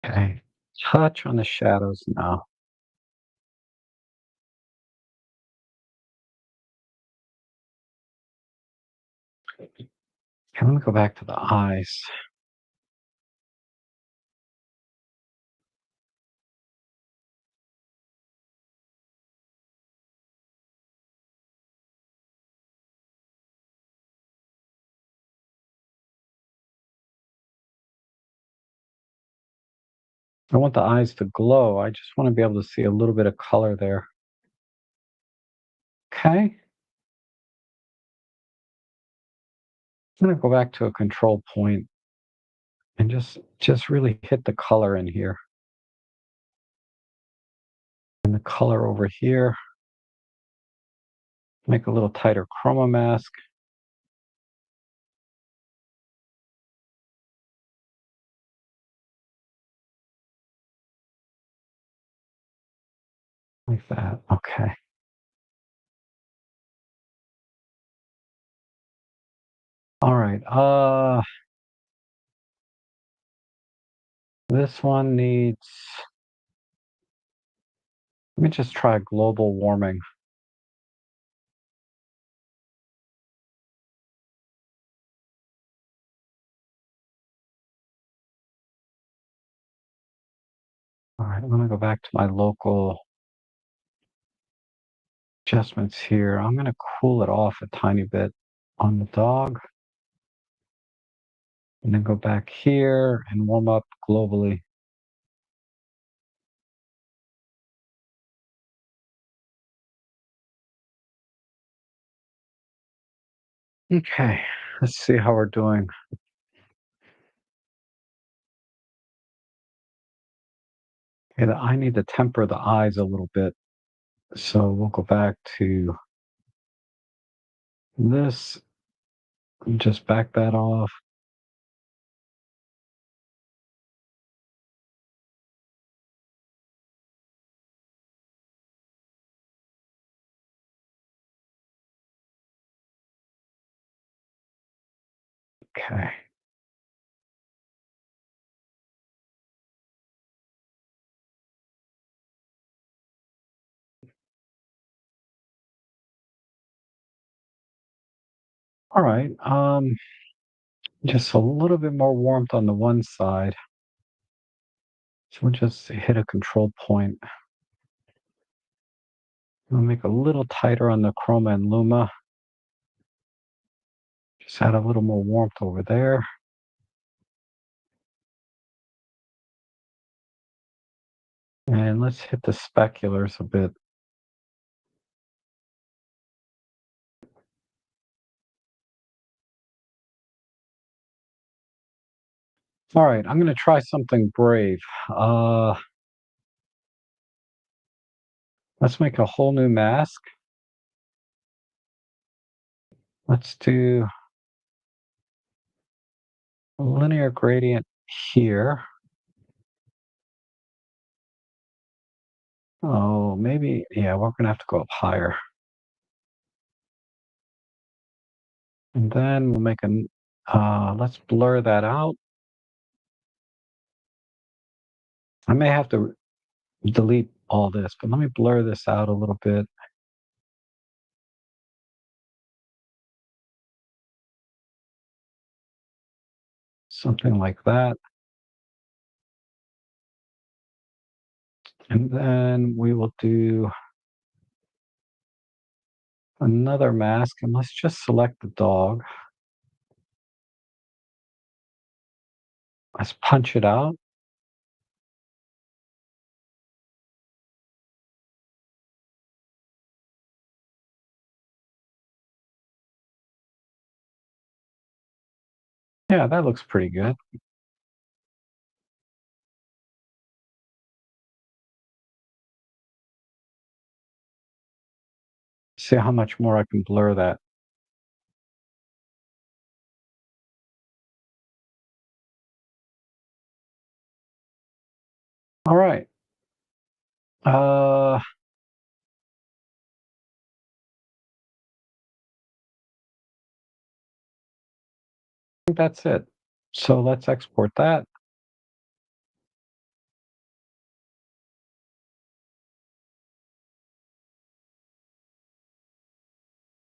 S1: Okay. Touch on the shadows now. Okay, let me go back to the eyes. I want the eyes to glow. I just want to be able to see a little bit of color there. Okay. I'm going to go back to a control point and just really hit the color in here. And the color over here. Make a little tighter chroma mask. Like that. Okay. All right. This one needs, let me just try global warming. All right, I'm gonna go back to my local adjustments here. I'm gonna cool it off a tiny bit on the dog and then go back here and warm up globally. Okay, let's see how we're doing. Okay, I need to temper the eyes a little bit. So we'll go back to this, and just back that off. Okay. All right. Just a little bit more warmth on the one side. So we'll just hit a control point. We'll make a little tighter on the chroma and luma. Just add a little more warmth over there. And let's hit the speculars a bit. All right, I'm going to try something brave. Uh, let's make a whole new mask. Let's do a linear gradient here. Oh, maybe, yeah, we're gonna have to go up higher. And then we'll make let's blur that out. I may have to delete all this, but let me blur this out a little bit. Something like that. And then we will do another mask, and let's just select the dog. Let's punch it out. Yeah, that looks pretty good. See how much more I can blur that. All right. I think that's it. So let's export that.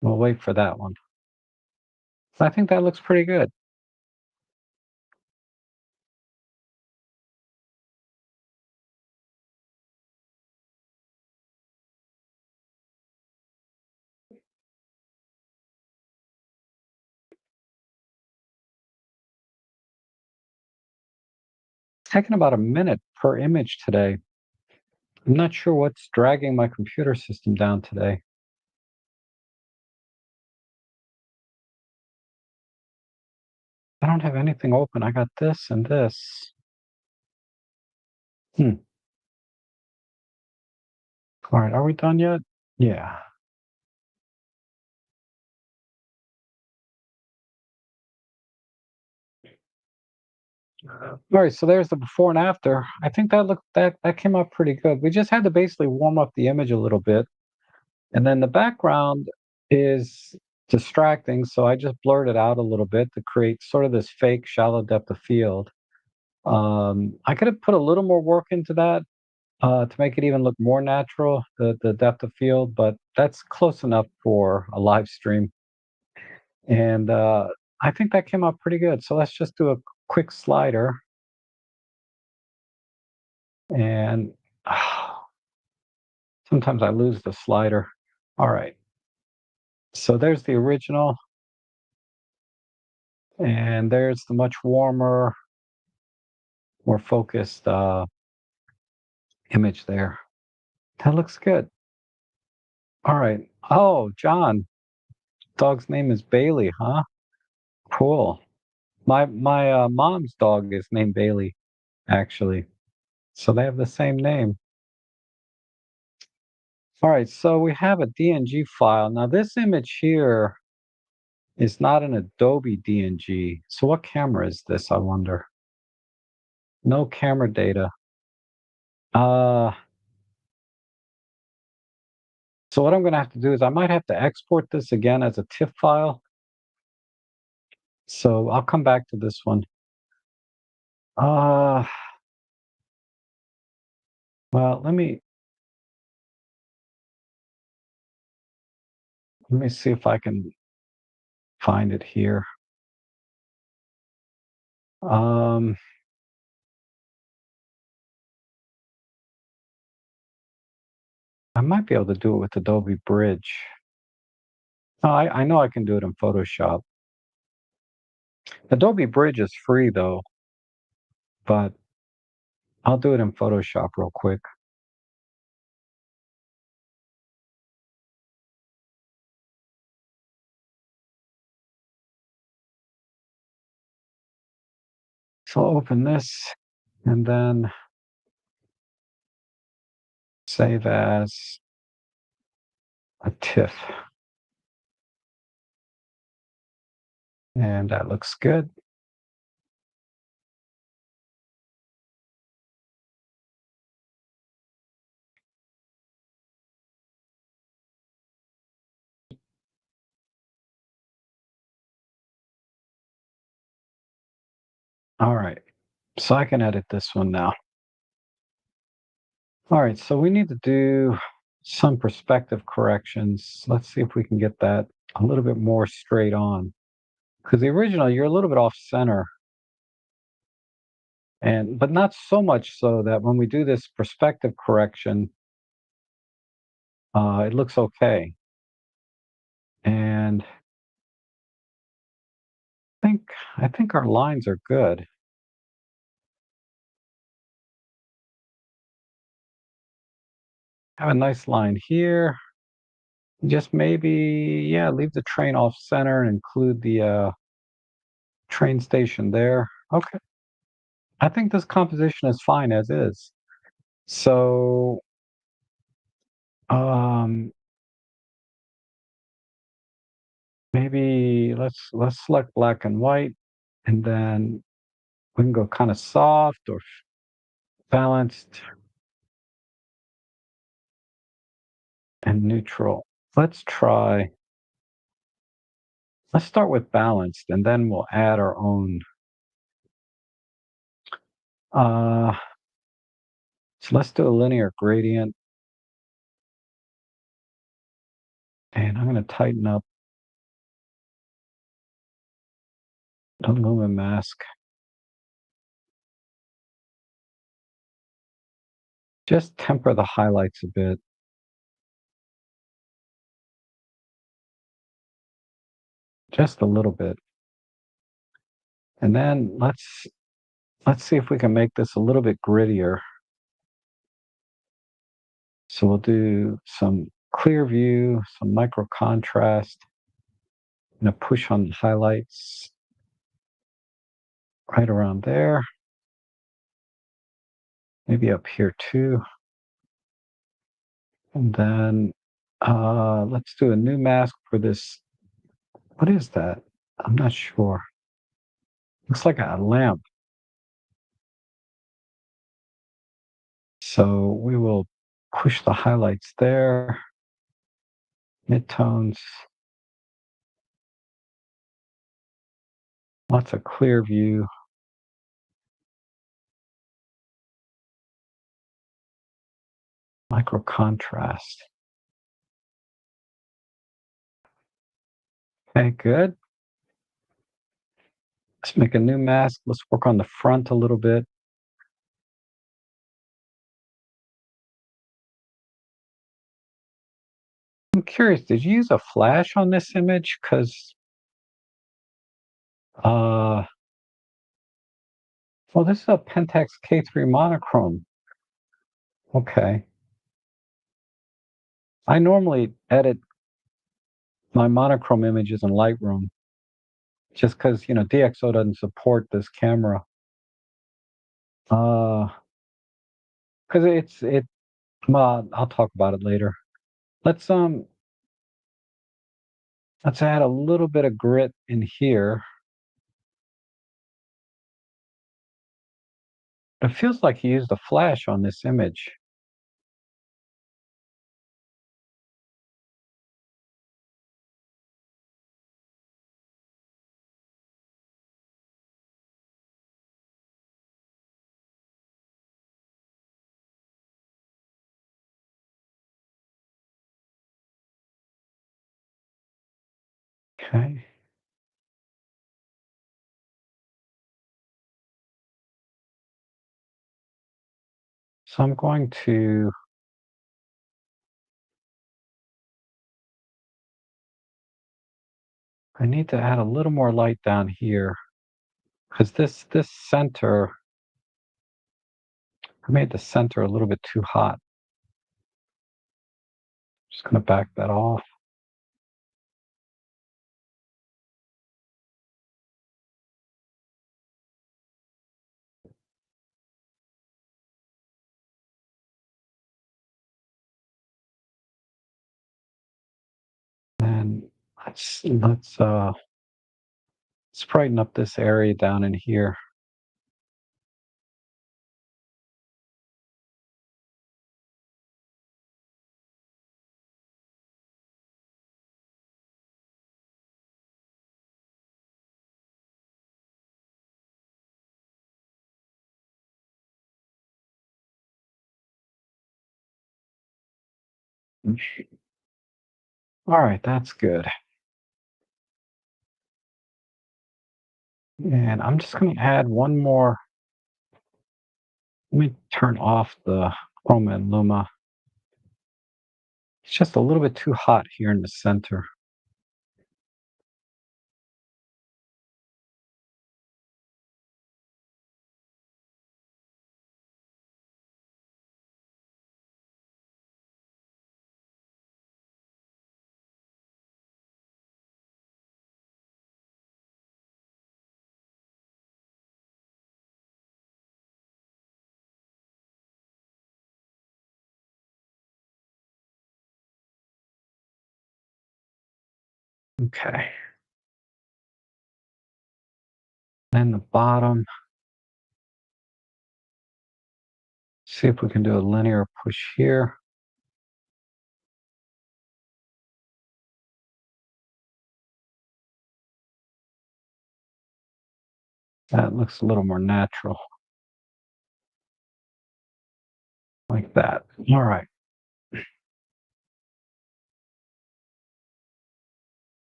S1: We'll wait for that one. I think that looks pretty good. It's taken about a minute per image today. I'm not sure what's dragging my computer system down today. I don't have anything open. I got this and this. Hmm. All right, are we done yet? Yeah. All right, so there's the before and after. I think that came out pretty good. We just had to basically warm up the image a little bit, and then the background is distracting, so I just blurred it out a little bit to create sort of this fake shallow depth of field. I could have put a little more work into that to make it even look more natural, the depth of field, but that's close enough for a live stream. And I think that came out pretty good. So let's just do a quick slider and sometimes I lose the slider. All right. So there's the original, and there's the much warmer, more focused image there. That looks good. All right. Oh, John, dog's name is Bailey, huh? Cool. My mom's dog is named Bailey, actually. So they have the same name. All right, so we have a DNG file. Now this image here is not an Adobe DNG. So what camera is this, I wonder? No camera data. Uh, so what I'm gonna have to do is I might have to export this again as a TIFF file. So I'll come back to this one. Uh, well, let me see if I can find it here. Um, I might be able to do it with Adobe Bridge. Oh, I know I can do it in Photoshop. Adobe Bridge is free though, but I'll do it in Photoshop real quick. So I'll open this and then save as a TIFF. And that looks good. All right. So I can edit this one now. All right. So we need to do some perspective corrections. Let's see if we can get that a little bit more straight on. Because the original, you're a little bit off center. But not so much so that when we do this perspective correction, it looks okay. And think I think our lines are good. Have a nice line here. Just maybe, yeah, leave the train off center and include the train station there. Okay. I think this composition is fine as is. So, um, maybe let's select black and white, and then we can go kind of soft or balanced and neutral. Let's try. Let's start with balanced, and then we'll add our own. Uh, so let's do a linear gradient, and I'm going to tighten up the lumen mask. Just temper the highlights a bit. Just a little bit. And then let's see if we can make this a little bit grittier. So we'll do some clear view, some micro contrast, and a push on the highlights right around there. Maybe up here too. And then let's do a new mask for this. What is that? I'm not sure. Looks like a lamp. So we will push the highlights there, midtones, lots of clear view, micro contrast. Okay, good. Let's make a new mask. Let's work on the front a little bit. I'm curious, did you use a flash on this image? Because, uh, well, this is a Pentax K3 monochrome. Okay. I normally edit my monochrome images in Lightroom just because, DxO doesn't support this camera. Because well, I'll talk about it later. Let's um let's add a little bit of grit in here. It feels like he used a flash on this image. Okay. So I need to add a little more light down here because this center, I made the center a little bit too hot. Just gonna back that off. And let's brighten up this area down in here. All right, that's good. And I'm just going to add one more. Let me turn off the chroma and luma. It's just a little bit too hot here in the center. Okay. And the bottom, see if we can do a linear push here. That looks a little more natural, like that. All right.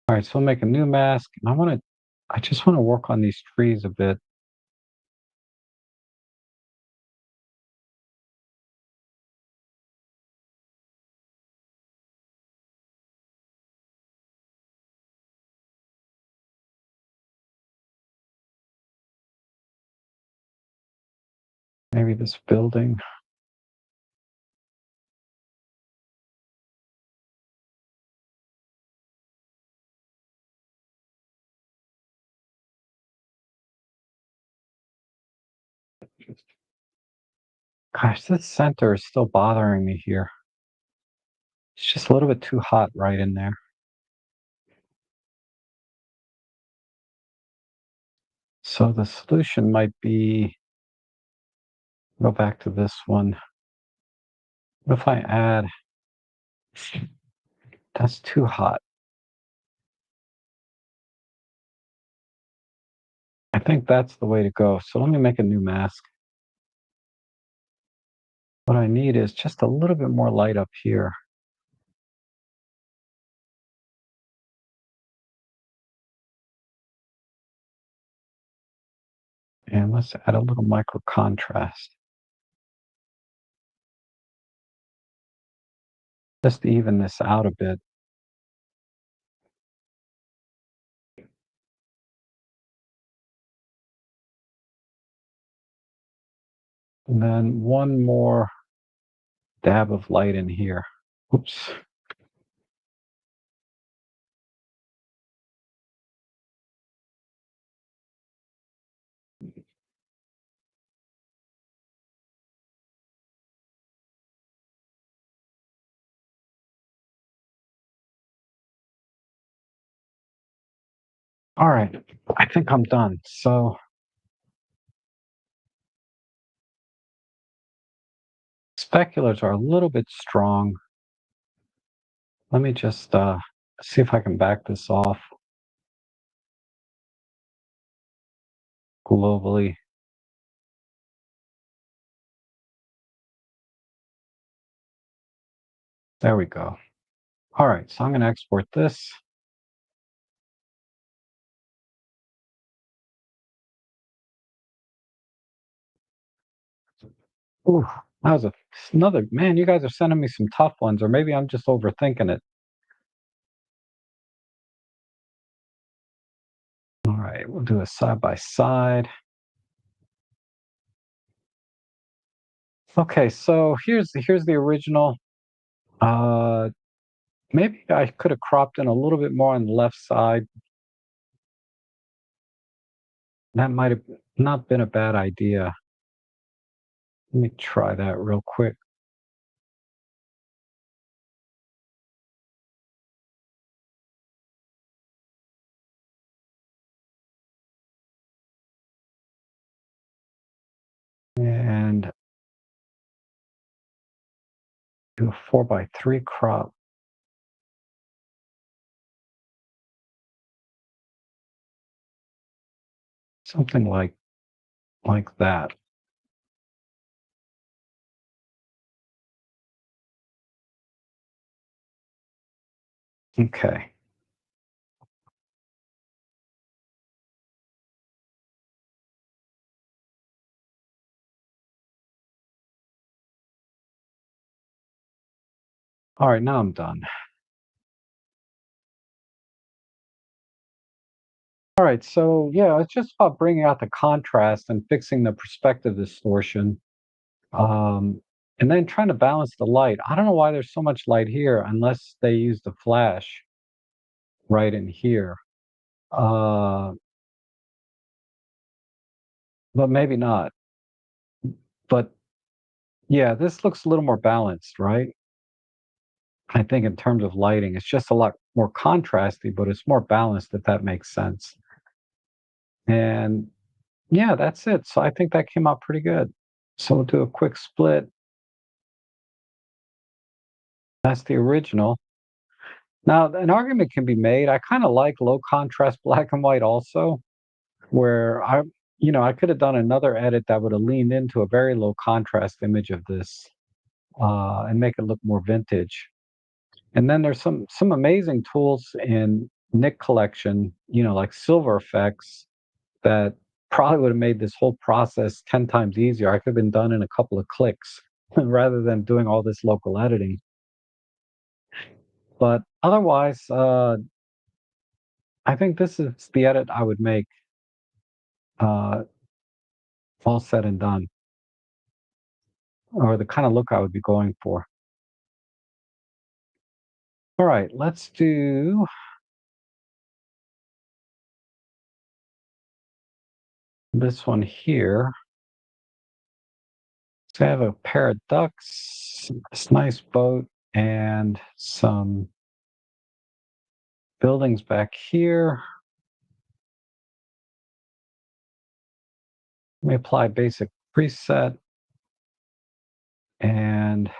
S1: All right, so I'll make a new mask. And I just want to work on these trees a bit. Maybe this building. Gosh, this center is still bothering me here. It's just a little bit too hot right in there. So the solution might be go back to this one. What if I add, that's too hot. I think that's the way to go. So let me make a new mask. What I need is just a little bit more light up here. And let's add a little micro contrast. Just to even this out a bit. And then one more dab of light in here. Oops. All right, I think I'm done. So speculars are a little bit strong. Let me just see if I can back this off globally. There we go. All right, so I'm going to export this. Ooh, that was another, man, you guys are sending me some tough ones, or maybe I'm just overthinking it. All right, we'll do a side by side. Okay, so here's the original. Uh, maybe I could have cropped in a little bit more on the left side. That might have not been a bad idea. Let me try that real quick. And do a 4:3 crop, something like that. Okay. All right, now I'm done. All right, so yeah, it's just about bringing out the contrast and fixing the perspective distortion, um, and then trying to balance the light. I don't know why there's so much light here unless they use the flash right in here. Uh, but maybe not. But yeah, this looks a little more balanced, right? I think in terms of lighting, it's just a lot more contrasty, but it's more balanced, if that makes sense. And yeah, that's it. So I think that came out pretty good. So we'll do a quick split. That's the original. Now, an argument can be made. I kind of like low contrast black and white also, where I could have done another edit that would have leaned into a very low contrast image of this and make it look more vintage. And then there's some amazing tools in Nick Collection, like silver effects that probably would have made this whole process 10 times easier. I could have been done in a couple of clicks rather than doing all this local editing. But otherwise, I think this is the edit I would make, uh, all said and done, or the kind of look I would be going for. All right, let's do this one here. So I have a pair of ducks, this nice boat, and some buildings back here. Let me apply basic preset and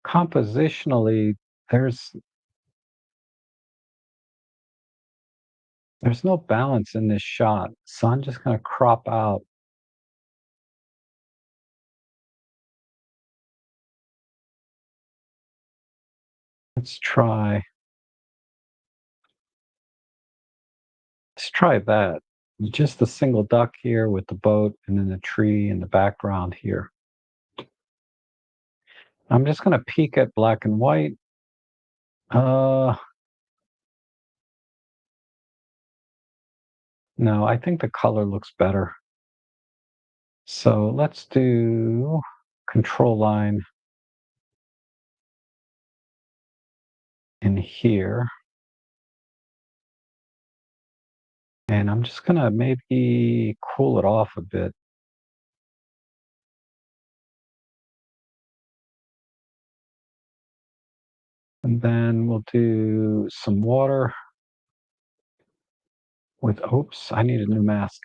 S1: compositionally, there's there's no balance in this shot, so I'm just gonna crop out. Let's try let's try that. Just a single duck here with the boat and then the tree in the background here. I'm just gonna peek at black and white. Uh, no, I think the color looks better. So let's do control line in here. And I'm just gonna maybe cool it off a bit. And then we'll do some water with, oops, I need a new mask.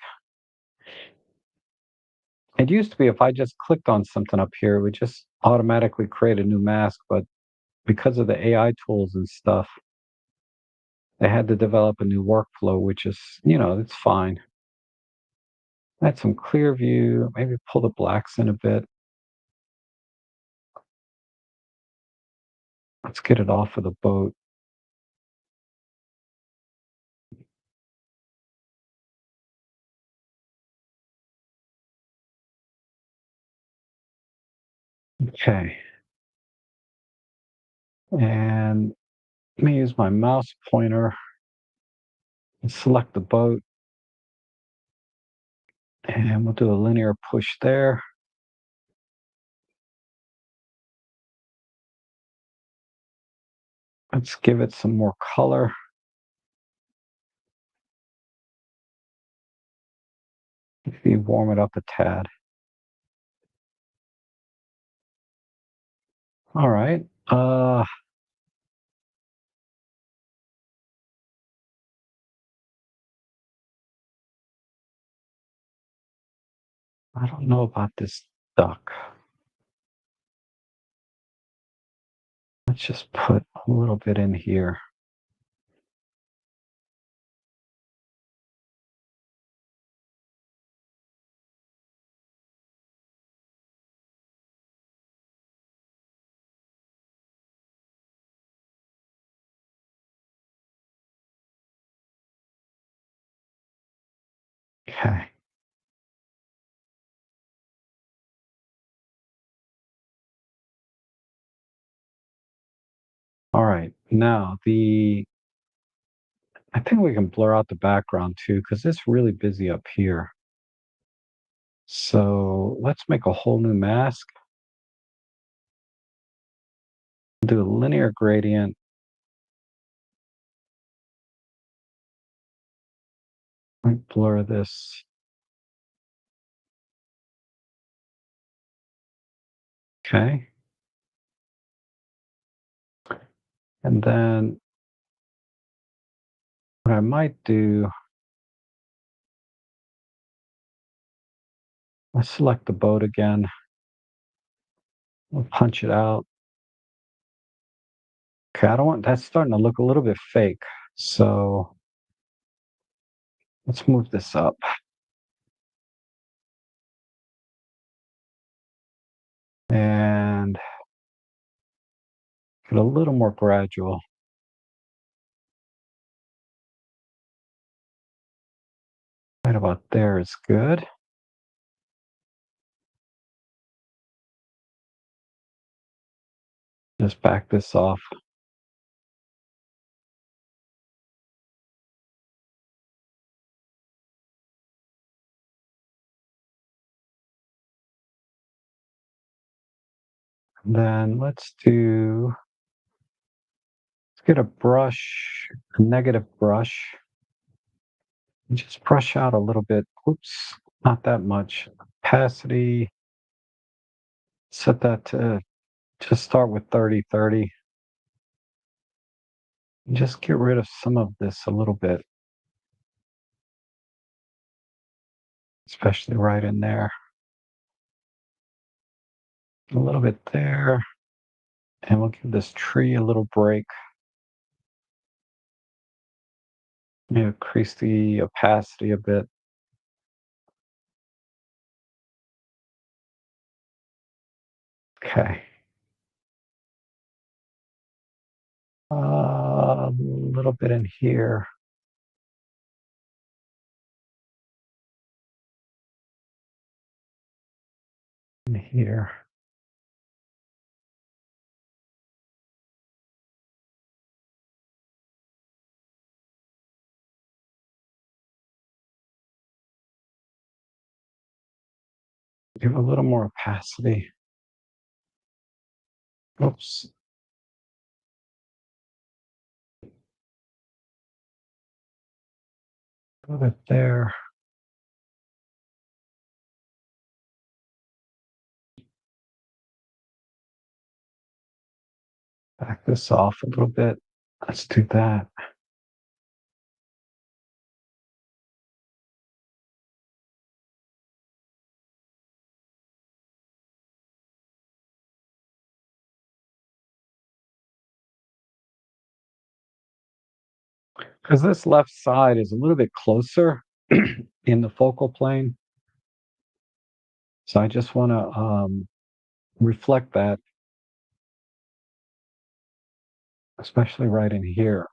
S1: It used to be if I just clicked on something up here, it would just automatically create a new mask. But because of the AI tools and stuff, they had to develop a new workflow, which is, it's fine. Add some clear view, maybe pull the blacks in a bit. Let's get it off of the boat. Okay. And let me use my mouse pointer and select the boat. And we'll do a linear push there. Let's give it some more color. Maybe warm it up a tad. All right. I don't know about this duck. Let's just put a little bit in here. Okay. All right. Now I think we can blur out the background too, because it's really busy up here. So let's make a whole new mask. Do a linear gradient. Blur this. Okay. And then what I might do, I select the boat again. We'll punch it out. Okay, I don't want that's starting to look a little bit fake. So let's move this up and get a little more gradual. Right about there is good. Just back this off. And then let's get a brush, a negative brush, and just brush out a little bit. Oops, not that much. Opacity, set that to just start with 30/30. And just get rid of some of this a little bit, especially right in there. A little bit there. And we'll give this tree a little break. Increase the opacity a bit. Okay. A little bit in here. In here. Give a little more opacity. Oops. Put it there. Back this off a little bit. Let's do that. Because this left side is a little bit closer in the focal plane. So I just want to reflect that, especially right in here.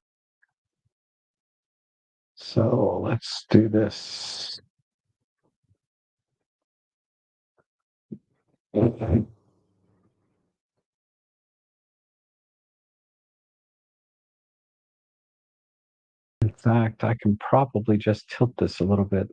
S1: So let's do this. In fact, I can probably just tilt this a little bit.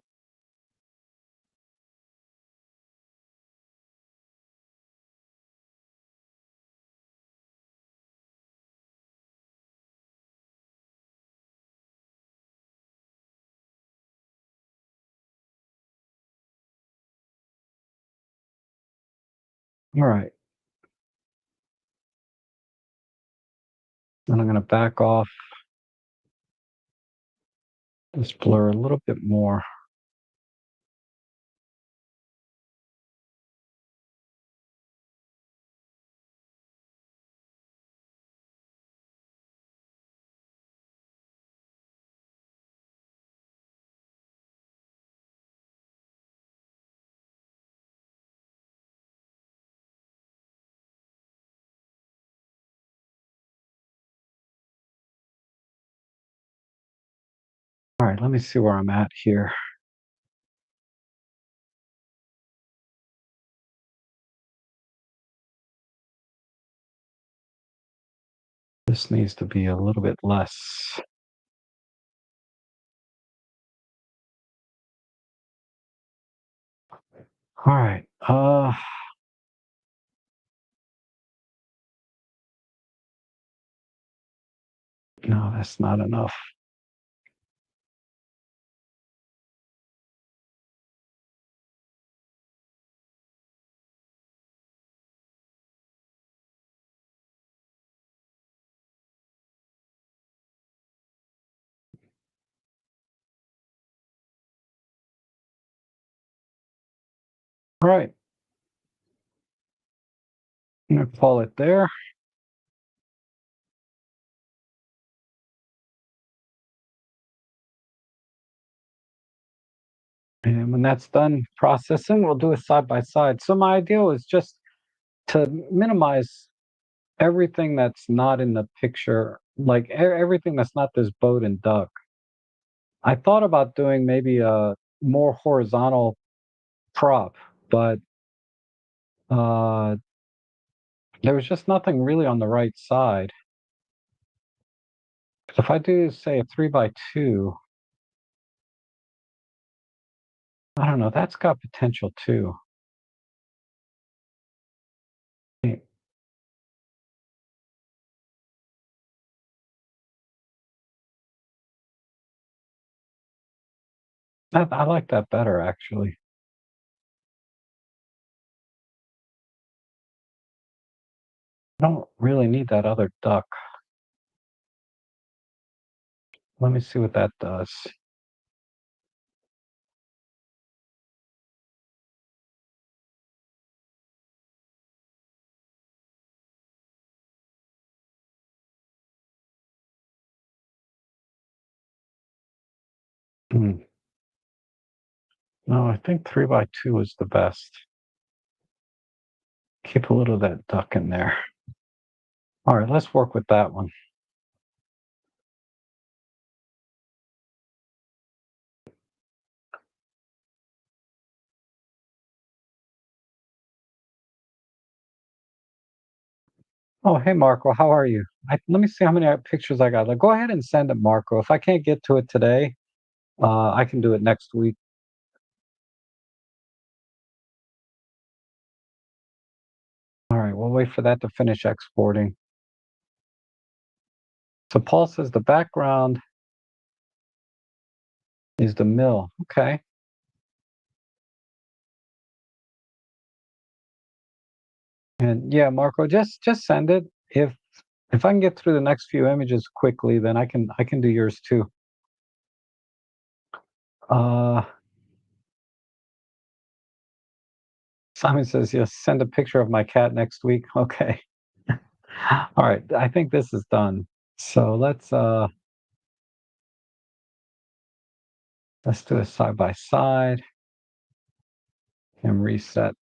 S1: All right. And I'm going to back off this blur a little bit more. right, let me see where I'm at here. This needs to be a little bit less. All right. No, that's not enough. All right. I'm gonna call it there. And when that's done processing, we'll do a side by side. So my idea was just to minimize everything that's not in the picture, like everything that's not this boat and duck. I thought about doing maybe a more horizontal prop, but uh, there was just nothing really on the right side. If I do, say, a 3x2, I don't know, that's got potential too. Eh, I like that better, actually. I don't really need that other duck. Let me see what that does. Hmm. No, I think 3x2 is the best. Keep a little of that duck in there. All right, let's work with that one. Oh, hey, Marco, how are you? Let me see how many pictures I got. Like, go ahead and send it, Marco. If I can't get to it today, I can do it next week. All right, we'll wait for that to finish exporting. So Paul says the background is the mill. Okay. And yeah, Marco, just send it. If I can get through the next few images quickly, then I can do yours too. Uh, Simon says, yes, send a picture of my cat next week. Okay. All right, I think this is done. So let's do a side by side and reset.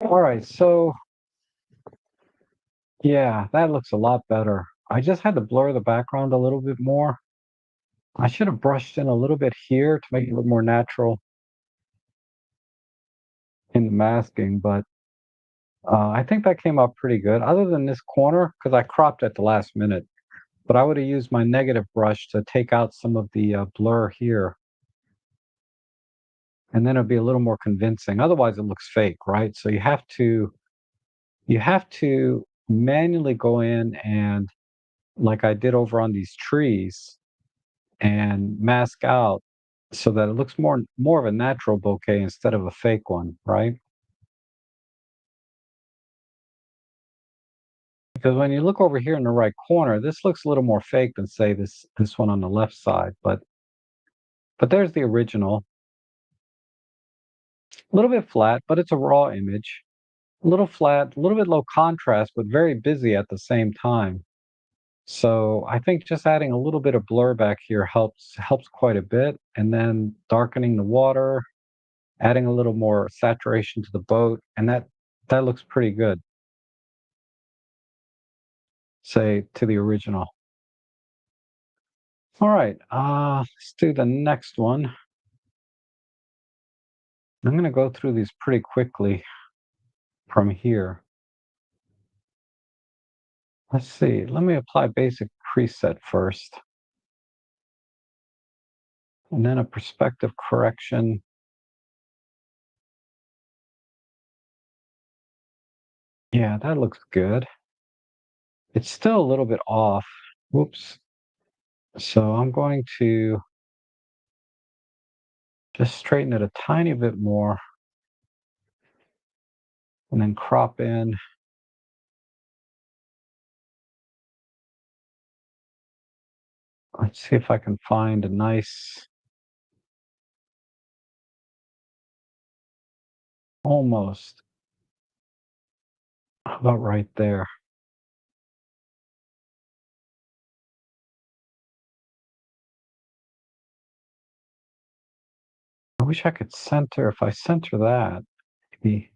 S1: All right, so yeah, that looks a lot better. I just had to blur the background a little bit more. I should have brushed in a little bit here to make it look more natural in the masking, but I think that came out pretty good. Other than this corner, because I cropped at the last minute, but I would have used my negative brush to take out some of the blur here, and then it'll be a little more convincing. Otherwise, it looks fake, right? So you have to manually go in and, like I did over on these trees, and mask out so that it looks more of a natural bouquet instead of a fake one, right? Because when you look over here in the right corner, this looks a little more fake than, say, this one on the left side, but there's the original. A little bit flat, but it's a raw image. A little flat, a little bit low contrast, but very busy at the same time. So I think just adding a little bit of blur back here helps quite a bit, and then darkening the water, adding a little more saturation to the boat, and that looks pretty good, say, to the original. All right, let's do the next one. I'm going to go through these pretty quickly from here. Let's see. Let me apply basic preset first, and then a perspective correction. Yeah, that looks good. It's still a little bit off. Whoops. So I'm going to just straighten it a tiny bit more and then crop in. Let's see if I can find a nice, almost about right there. I wish I could center. If I center that, maybe.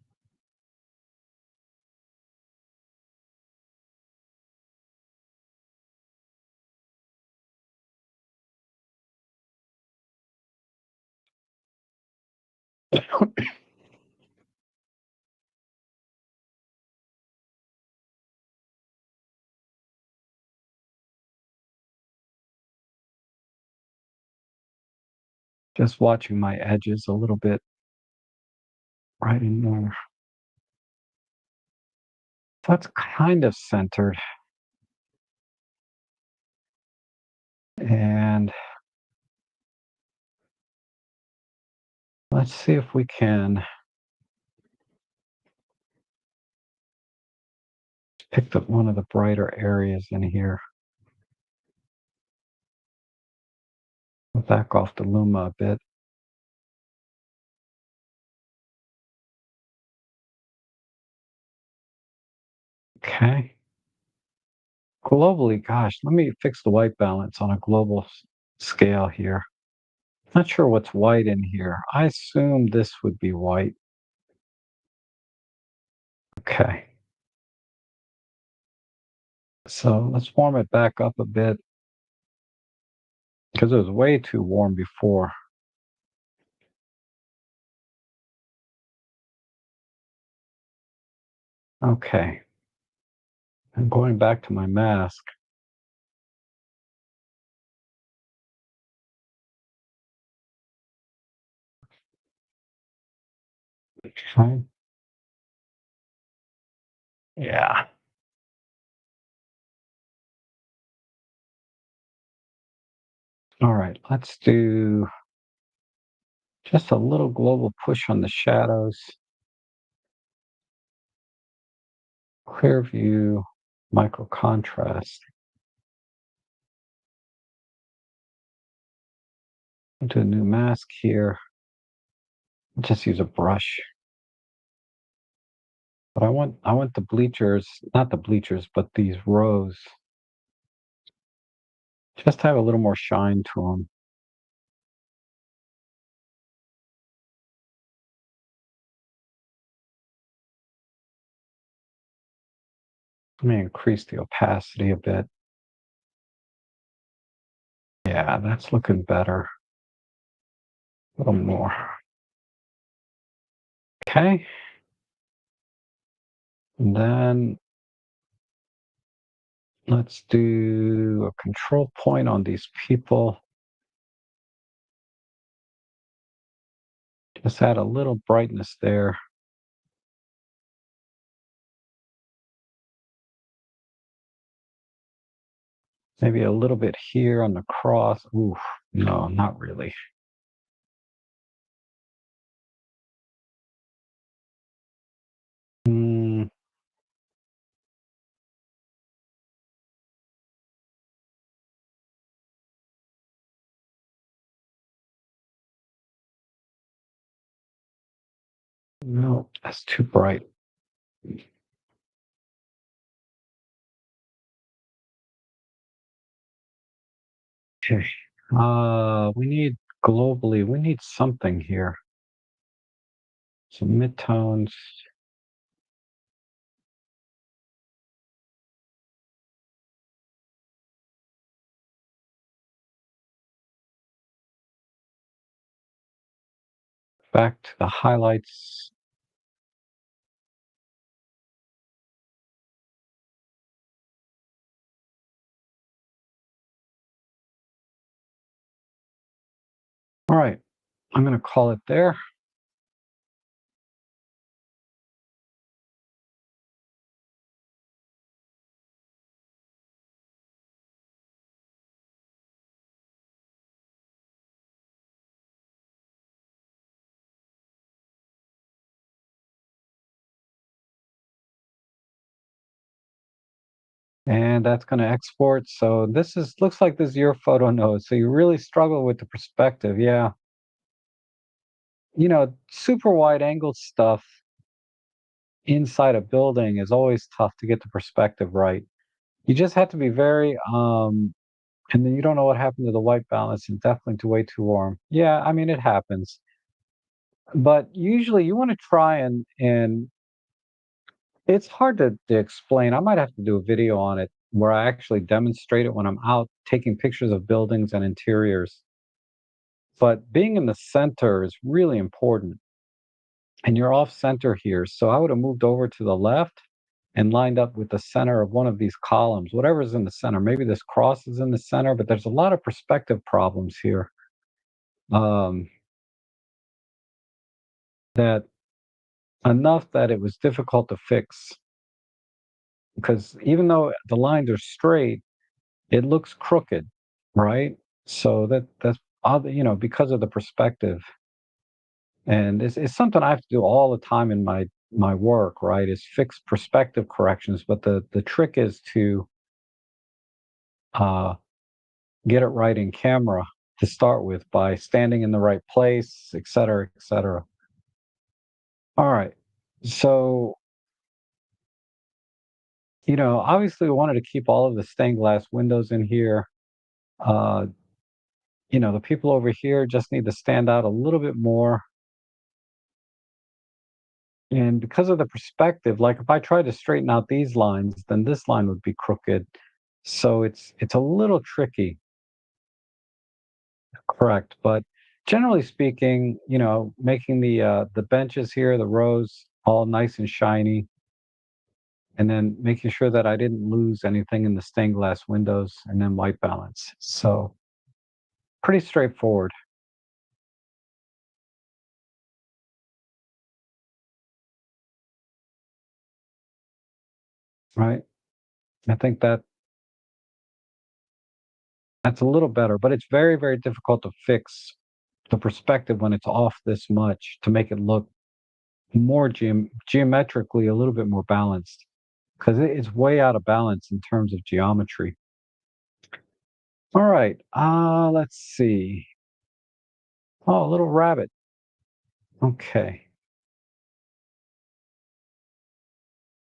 S1: Just watching my edges a little bit right in there. That's kind of centered. And let's see if we can pick up one of the brighter areas in here. We'll back off the Luma a bit. Okay. Globally, gosh, let me fix the white balance on a global scale here. Not sure what's white in here. I assume this would be white. Okay. So let's warm it back up a bit because it was way too warm before. Okay. I'm going back to my mask. Okay. Yeah. All right. Let's do just a little global push on the shadows. Clear view, micro contrast. Do a new mask here. Just use a brush. But I want the bleachers, not the bleachers, but these rows. Just have a little more shine to them. Let me increase the opacity a bit. Yeah, that's looking better. A little more. Okay. And then let's do a control point on these people. Just add a little brightness there. Maybe a little bit here on the cross. Ooh, no, not really. Mm, no, that's too bright. Okay. We need globally, we need something here. Some midtones. back to the highlights. All right, I'm going to call it there. And that's going to export. So this is looks like this is your photo node. So you really struggle with the perspective. Yeah. Super wide angle stuff inside a building is always tough to get the perspective right. You just have to be very and then you don't know what happened to the white balance and definitely too way too warm. Yeah, I mean it happens. But usually you want to try and it's hard to explain. I might have to do a video on it where I actually demonstrate it when I'm out taking pictures of buildings and interiors. But being in the center is really important. And you're off center here. So I would have moved over to the left and lined up with the center of one of these columns, whatever's in the center. Maybe this cross is in the center, but there's a lot of perspective problems here um, that enough that it was difficult to fix. Because even though the lines are straight, it looks crooked, right? So that's other, because of the perspective. And it's something I have to do all the time in my work, right? Is fix perspective corrections. But the trick is to uh, get it right in camera to start with by standing in the right place, et cetera, et cetera. All right. So, obviously we wanted to keep all of the stained glass windows in here. Uh, the people over here just need to stand out a little bit more. And because of the perspective, like if I tried to straighten out these lines, then this line would be crooked. So it's a little tricky, correct? But generally speaking, making the benches here, the rows, all nice and shiny, and then making sure that I didn't lose anything in the stained glass windows, and then white balance. So pretty straightforward, right? I think that's a little better, but it's very, very difficult to fix the perspective when it's off this much to make it look more geometrically a little bit more balanced because it's way out of balance in terms of geometry. All right, let's see. Oh, a little rabbit. Okay.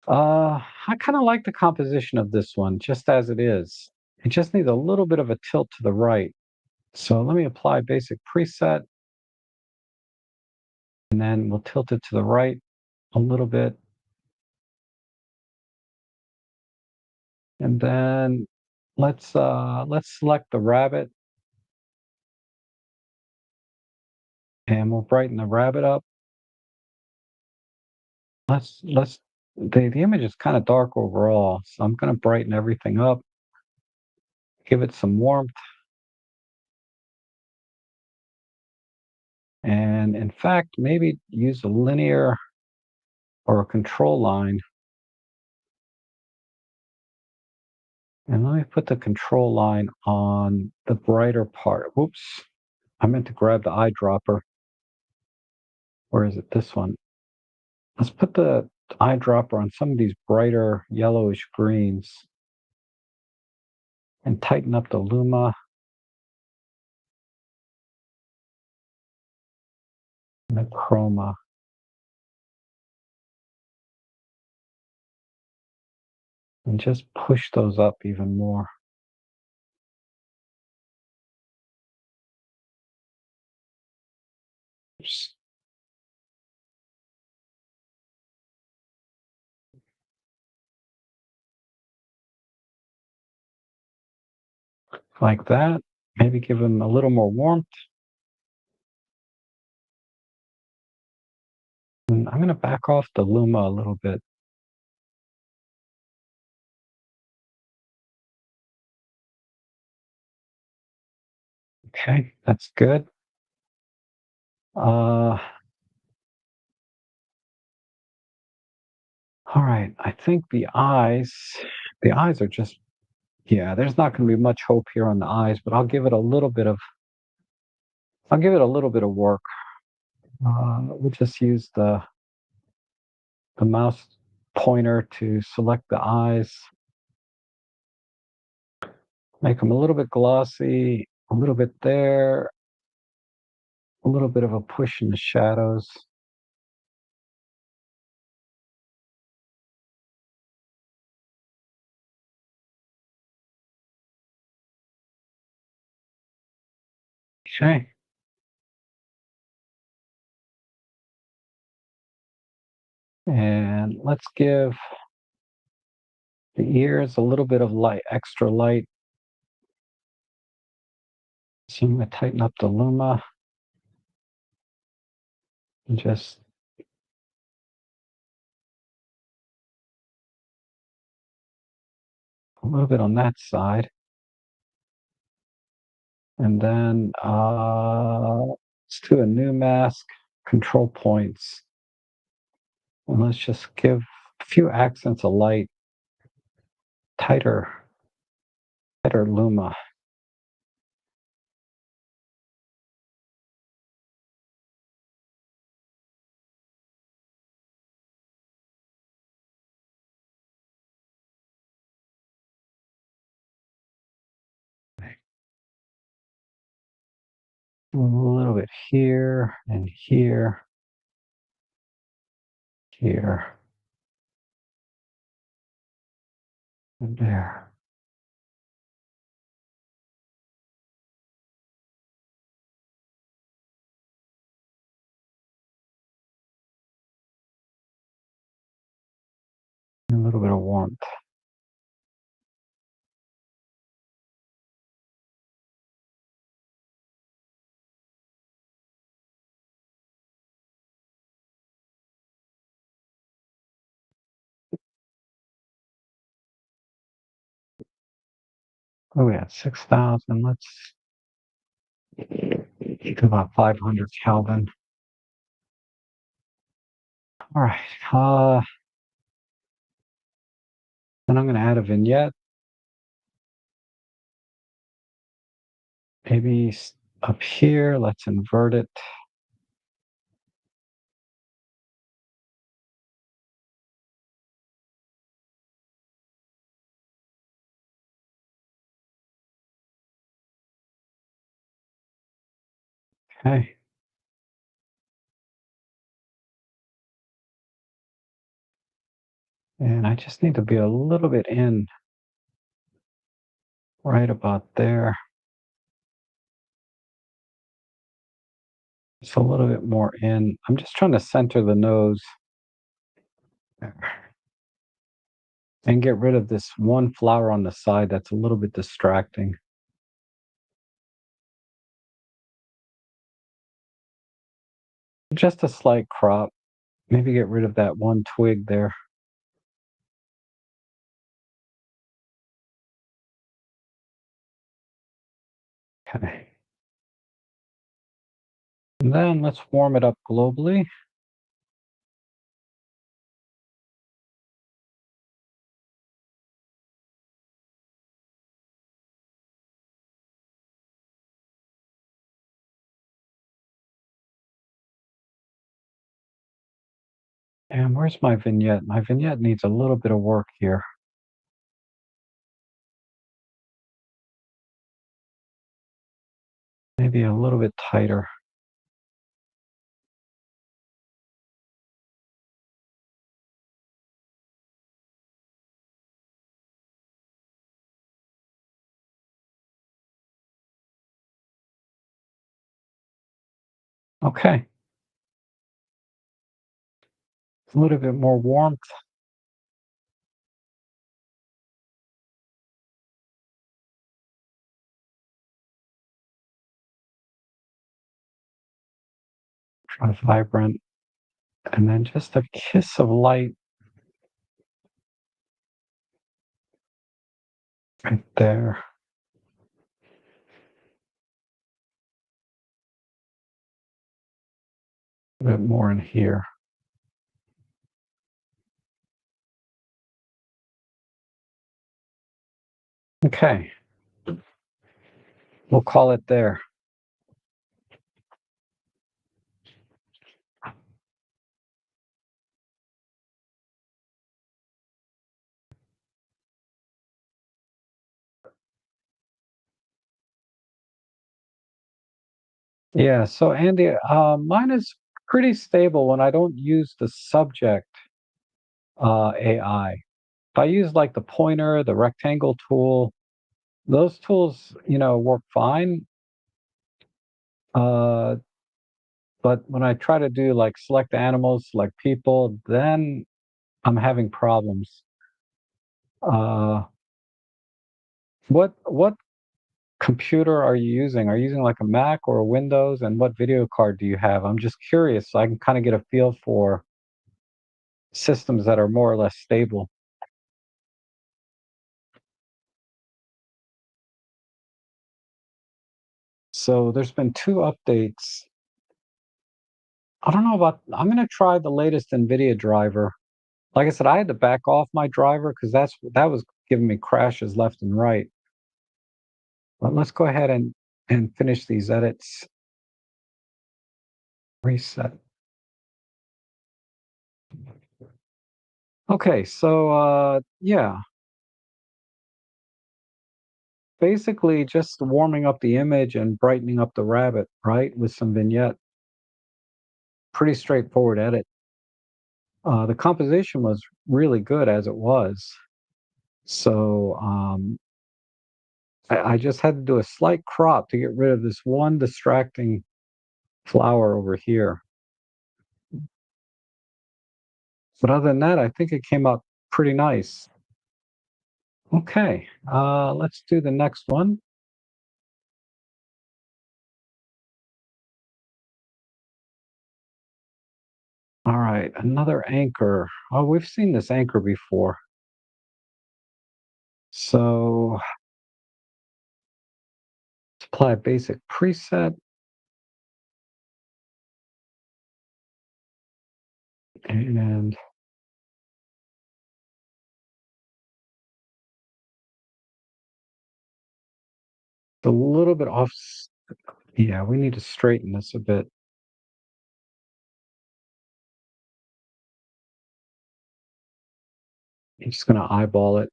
S1: I kind of like the composition of this one just as it is. It just needs a little bit of a tilt to the right. So let me apply basic preset and then we'll tilt it to the right a little bit. And then let's select the rabbit and we'll brighten the rabbit up. Let's the image is kind of dark overall, so I'm going to brighten everything up, give it some warmth, and in fact, maybe use a linear or a control line. And let me put the control line on the brighter part. Whoops, I meant to grab the eyedropper. Where is it? This one. Let's put the eyedropper on some of these brighter yellowish greens and tighten up the luma and the chroma. And just push those up even more. Oops. Like that. Maybe give them a little more warmth. And I'm going to back off the Luma a little bit. Okay, that's good. All right, I think the eyes are just, yeah, there's not going to be much hope here on the eyes, but I'll give it a little bit of work. We'll just use the mouse pointer to select the eyes, make them a little bit glossy, a little bit there, a little bit of a push in the shadows. Okay. And let's give the ears a little bit of light, extra light. So I'm going to tighten up the Luma and just a little bit on that side. And then let's do a new mask, control points. And let's just give a few accents of light, tighter, tighter Luma. A little bit here and here, here, and there. A little bit of warmth. Oh, we had 6,000. Let's do about 500 Kelvin. All right. Then I'm going to add a vignette. Maybe up here, let's invert it. Okay. And I just need to be a little bit in right about there. Just a little bit more in. I'm just trying to center the nose and get rid of this one flower on the side that's a little bit distracting. Just a slight crop. Maybe get rid of that one twig there. Okay. And then let's warm it up globally. And where's my vignette? My vignette needs a little bit of work here. Maybe a little bit tighter. Okay. A little bit more warmth. Try vibrant. And then just a kiss of light right there. A bit more in here. Okay, we'll call it there. Yeah, so Andy, mine is pretty stable when I don't use the subject AI. If I use like the pointer, the rectangle tool, those tools, work fine. Uh, but when I try to do like select animals, select people, then I'm having problems. Uh, what computer are you using? Are you using like a Mac or a Windows? And what video card do you have? I'm just curious so I can kind of get a feel for systems that are more or less stable. So there's been two updates. I don't know about, I'm going to try the latest NVIDIA driver. Like I said, I had to back off my driver because that was giving me crashes left and right. But let's go ahead and finish these edits. Reset. Okay, so yeah, basically just warming up the image and brightening up the rabbit, right, with some vignette. Pretty straightforward edit. The composition was really good as it was. So I just had to do a slight crop to get rid of this one distracting flower over here. But other than that, I think it came out pretty nice. Okay, let's do the next one. All right, another anchor. Oh, we've seen this anchor before. So let's apply a basic preset and a little bit off. Yeah, we need to straighten this a bit. I'm just going to eyeball it.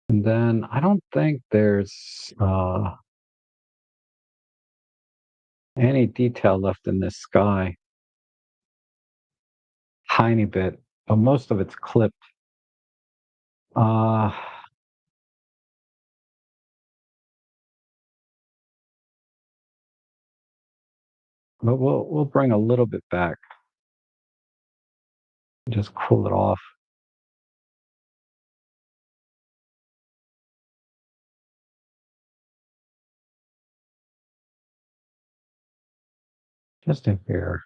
S1: And then I don't think there's any detail left in this sky. Tiny bit, but most of it's clipped. Uh, but we'll bring a little bit back. Just cool it off. Just in here.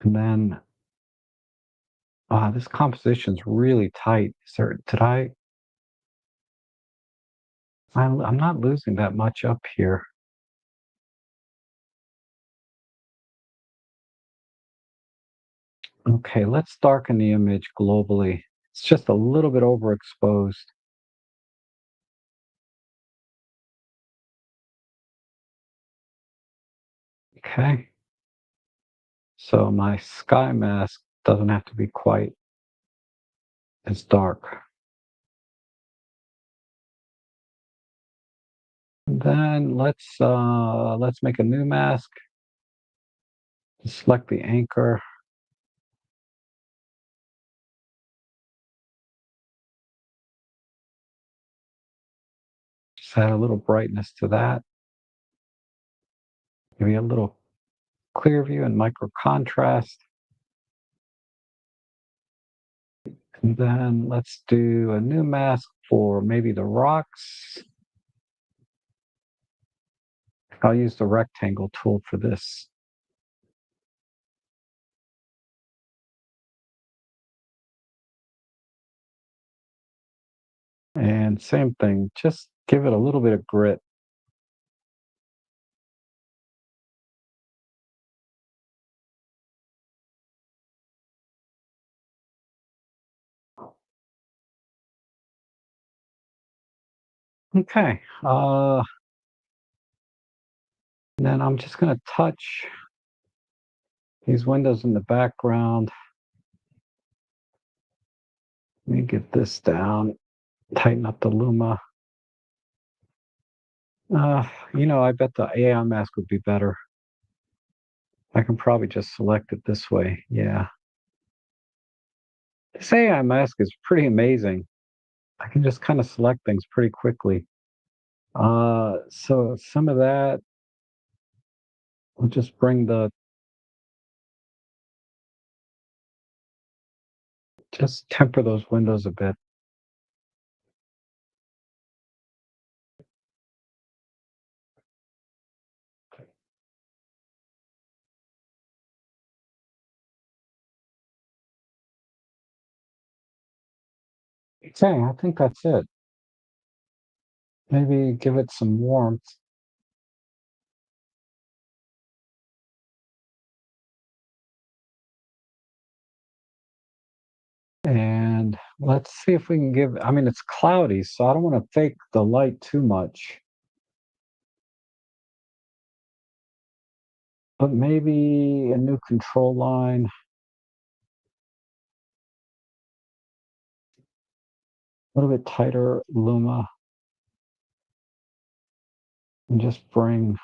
S1: And then this composition's really tight. I'm not losing that much up here. Okay, let's darken the image globally. It's just a little bit overexposed. Okay. So my sky mask doesn't have to be quite as dark. And then let's make a new mask. Select the anchor. Just add a little brightness to that. Maybe a little clear view and micro contrast. And then let's do a new mask for maybe the rocks. I'll use the rectangle tool for this. And same thing, just give it a little bit of grit. Okay. And then I'm just going to touch these windows in the background. Let me get this down, tighten up the luma. I bet the AI mask would be better. I can probably just select it this way. Yeah. This AI mask is pretty amazing. I can just kind of select things pretty quickly. So some of that will just just temper those windows a bit. Okay, I think that's it. Maybe give it some warmth. And let's see if we can I mean, it's cloudy, so I don't want to fake the light too much, but maybe a new control line, a little bit tighter luma, and just bring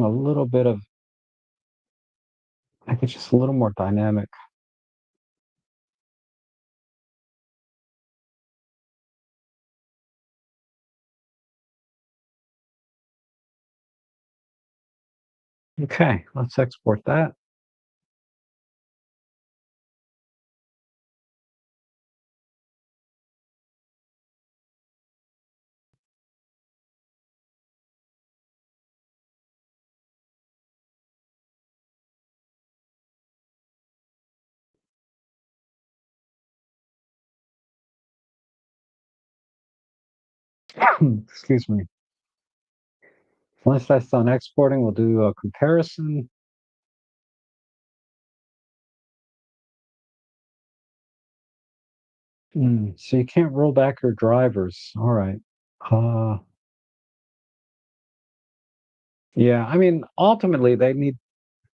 S1: a little bit of, make it just a little more dynamic. Okay, let's export that. Excuse me. Once that's done exporting, we'll do a comparison. So you can't roll back your drivers. All right. Uh, yeah, I mean, ultimately they need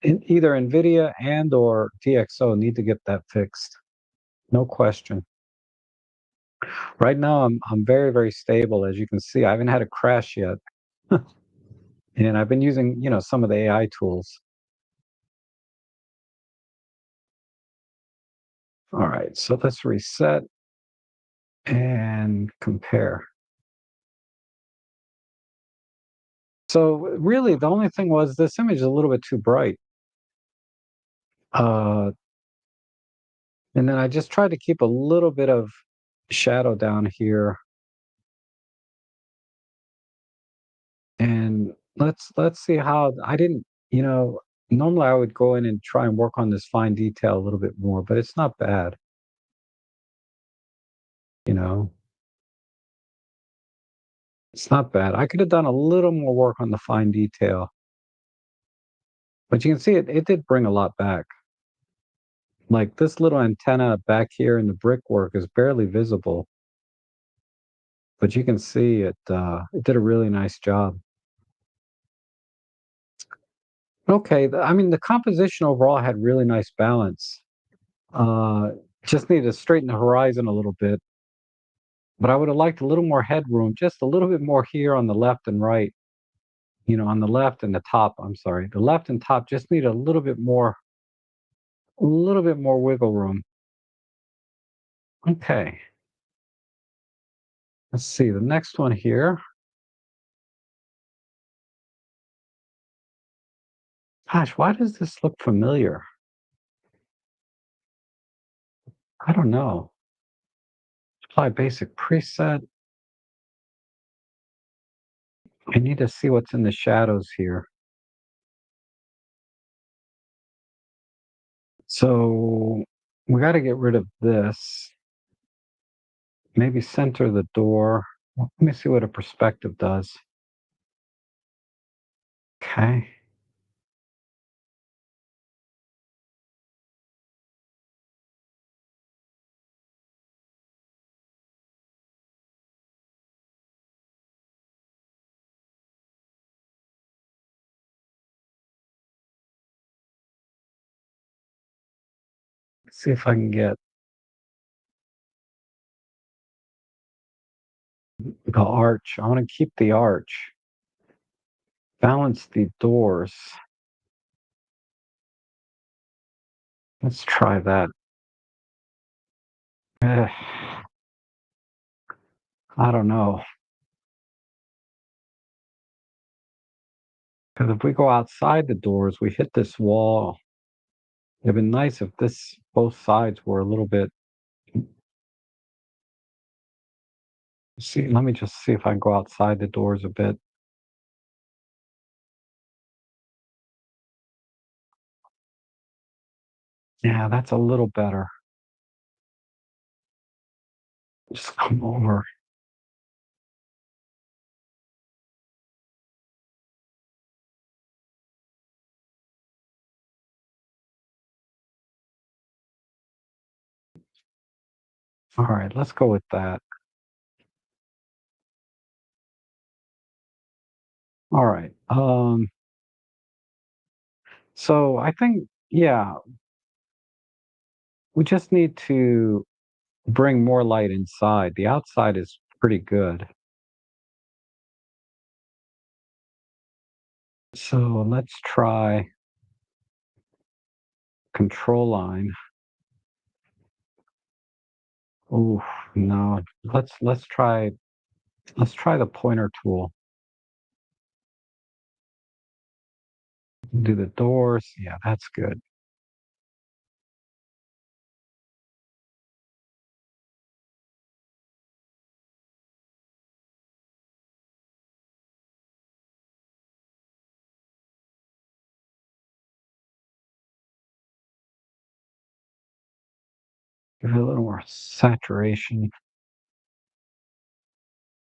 S1: either NVIDIA and or DxO need to get that fixed. No question. Right now, I'm very, very stable. As you can see, I haven't had a crash yet. And I've been using, some of the AI tools. All right, so let's reset and compare. So really, the only thing was this image is a little bit too bright. Uh, and then I just tried to keep a little bit of shadow down here. And let's see how I didn't, normally I would go in and try and work on this fine detail a little bit more, but it's not bad, you know. It's not bad. I could have done a little more work on the fine detail, but you can see it did bring a lot back. Like this little antenna back here in the brickwork is barely visible, but you can see it did a really nice job. Okay, I mean the composition overall had really nice balance. Uh, just need to straighten the horizon a little bit, but I would have liked a little more headroom, just a little bit more here on the left and right. On the left and the top. I'm sorry, the left and top just need a little bit more wiggle room. Okay, let's see the next one here. Gosh, why does this look familiar? I don't know. Apply basic preset. I need to see what's in the shadows here. So we got to get rid of this. maybe center the door. Well, let me see what a perspective does. Okay. Let's see if I can get the arch. I want to keep the arch. Balance the doors. Let's try that. Eh, I don't know. Because if we go outside the doors, we hit this wall. It'd been nice if this both sides were a little bit. See, let me just see if I can go outside the doors a bit. Yeah, that's a little better. Just come over. All right, let's go with that. All right. So I think, yeah, we just need to bring more light inside. The outside is pretty good. So let's try control line. Oh, no. Let's try the pointer tool. Do the doors. Yeah, that's good. Give it a little more saturation.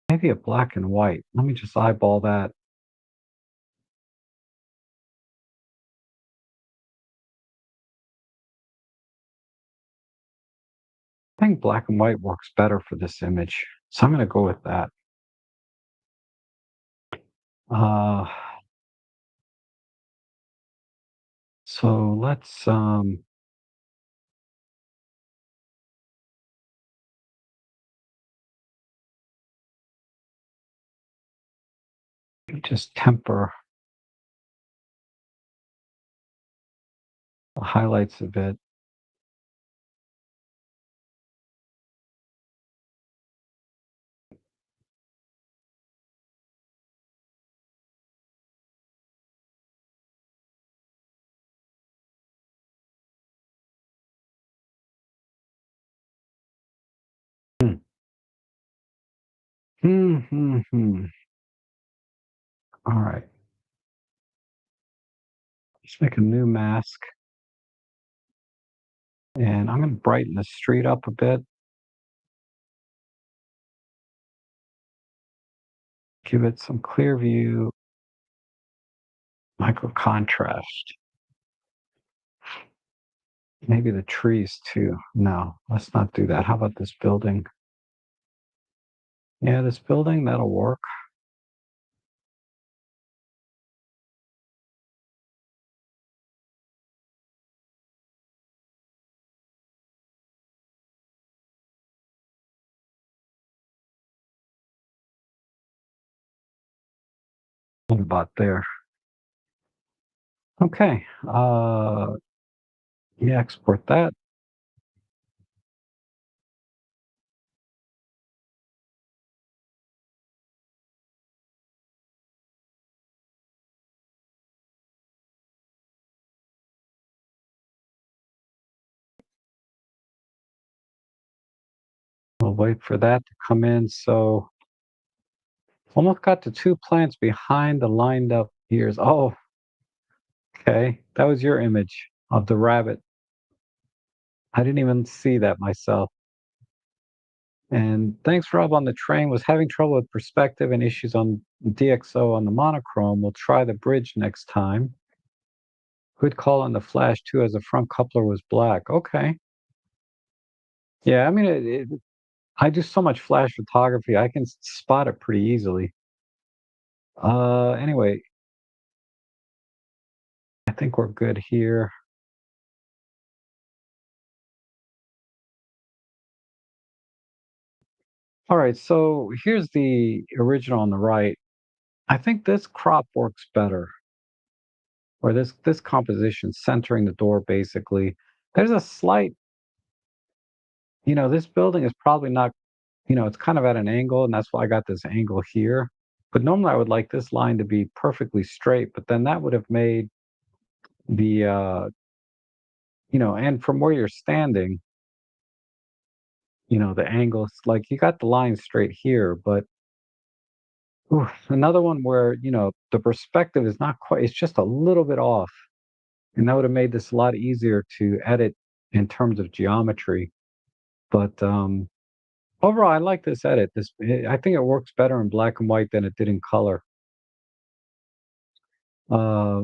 S1: Maybe a black and white. Let me just eyeball that. I think black and white works better for this image. So I'm going to go with that. Uh, so let's just temper the highlights a bit. Hmm. Hmm, hmm, hmm. All right. Let's make a new mask. And I'm going to brighten the street up a bit. Give it some clear view, micro contrast. Maybe the trees too. No, let's not do that. How about this building? Yeah, this building, that'll work. What about there? Okay. Yeah, export that. We'll wait for that to come in. So almost got the two plants behind the lined up ears. Oh, okay. That was your image of the rabbit. I didn't even see that myself. And thanks, Rob, on the train. Was having trouble with perspective and issues on DxO on the monochrome. We'll try the bridge next time. Good call on the flash too, as the front coupler was black. Okay. Yeah, I mean, I do so much flash photography, I can spot it pretty easily. Anyway, I think we're good here. All right, so here's the original on the right. I think this crop works better, or this composition centering the door basically. There's a slight, this building is probably not, it's kind of at an angle, and that's why I got this angle here. But normally I would like this line to be perfectly straight, but then that would have made the and from where you're standing, the angles, like you got the line straight here, but ooh, another one where, the perspective is not quite, it's just a little bit off. And that would have made this a lot easier to edit in terms of geometry. But overall, I like this edit. I think it works better in black and white than it did in color. Uh,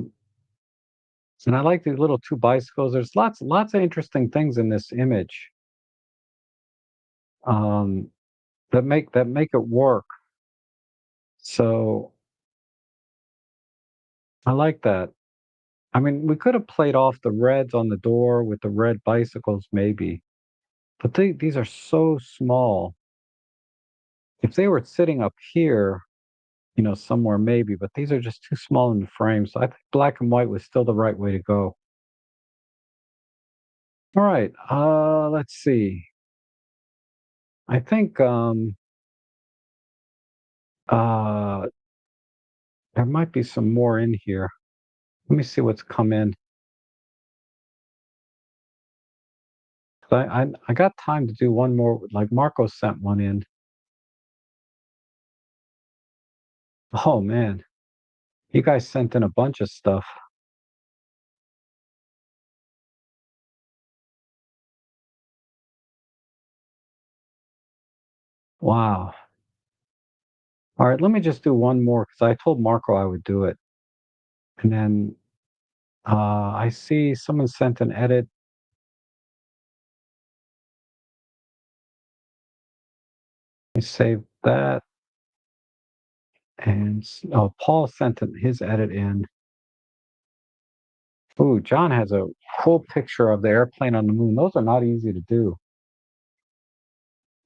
S1: and I like these little two bicycles. There's lots of interesting things in this image um, that make it work. So I like that. I mean, we could have played off the reds on the door with the red bicycles, maybe, but these are so small. If they were sitting up here, somewhere maybe, but these are just too small in the frame. So I think black and white was still the right way to go. All right, let's see. I think uh, there might be some more in here. Let me see what's come in. I got time to do one more. Like Marco sent one in. Oh man, you guys sent in a bunch of stuff. Wow. All right, let me just do one more because I told Marco I would do it. And then I see someone sent an edit. Let me save that. And oh, Paul sent his edit in. Ooh, John has a full picture of the airplane on the moon. Those are not easy to do.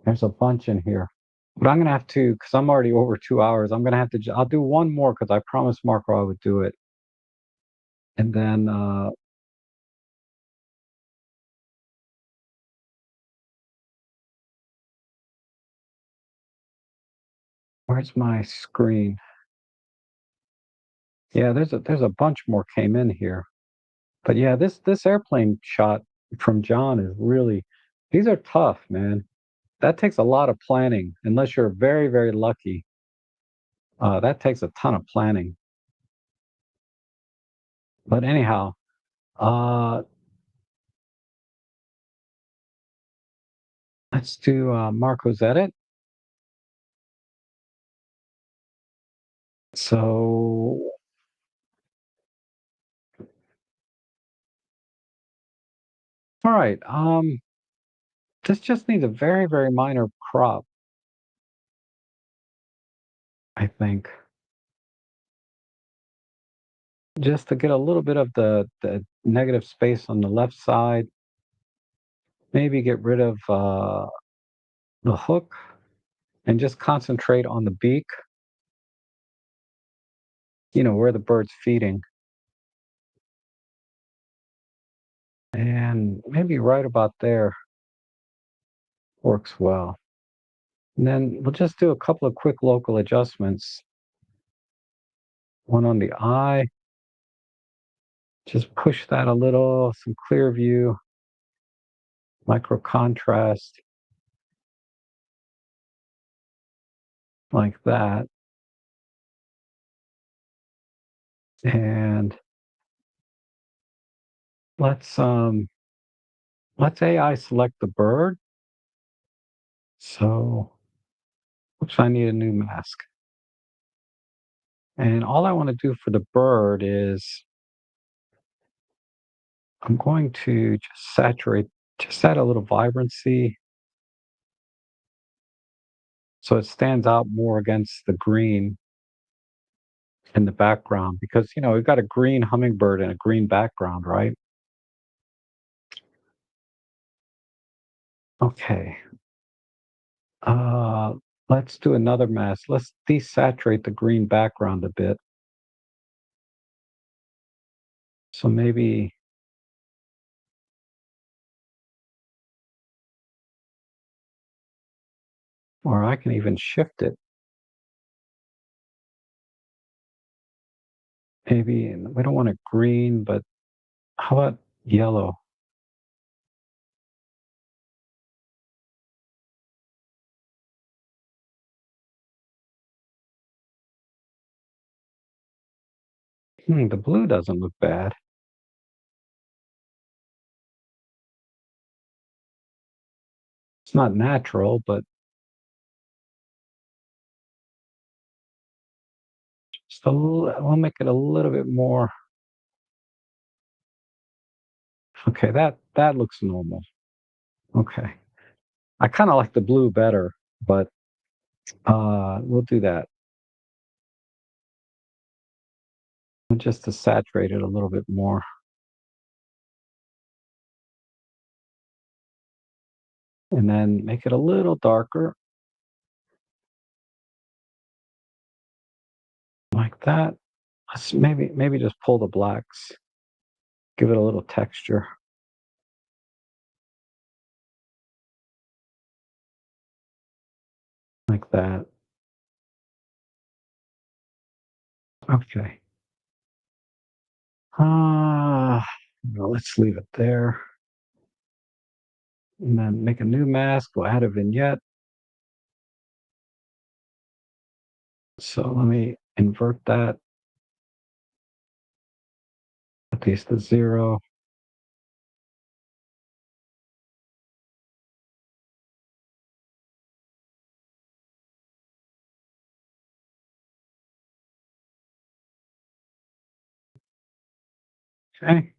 S1: There's a bunch in here. But I'm gonna have to, because I'm already over 2 hours. I'm gonna have to. I'll do one more because I promised Marco I would do it. And then where's my screen? Yeah, there's a bunch more came in here. But yeah, this airplane shot from John is really, these are tough, man. That takes a lot of planning, unless you're very, very lucky. That takes a ton of planning. But anyhow, uh, let's do Marco's edit. So, all right. This just needs a very, very minor crop, I think, just to get a little bit of the negative space on the left side. Maybe get rid of the hook and just concentrate on the beak, where the bird's feeding. And maybe right about there works well. And then we'll just do a couple of quick local adjustments. One on the eye, just push that a little, some clear view, micro contrast, like that. And let's AI select the bird. So, oops, I need a new mask. And all I want to do for the bird is I'm going to just saturate, just add a little vibrancy so it stands out more against the green in the background because, we've got a green hummingbird and a green background, right? Okay. Uh, let's do another mask. Let's desaturate the green background a bit. So maybe, or I can even shift it. Maybe we don't want it green, but how about yellow? The blue doesn't look bad. It's not natural, but we'll make it a little bit more. Okay, that looks normal. Okay. I kind of like the blue better, but we'll do that just to saturate it a little bit more, and then make it a little darker, like that. Maybe just pull the blacks, give it a little texture, like that. Okay. Well, let's leave it there, and then make a new mask. We'll add a vignette. So let me invert that. At least to 0. Okay.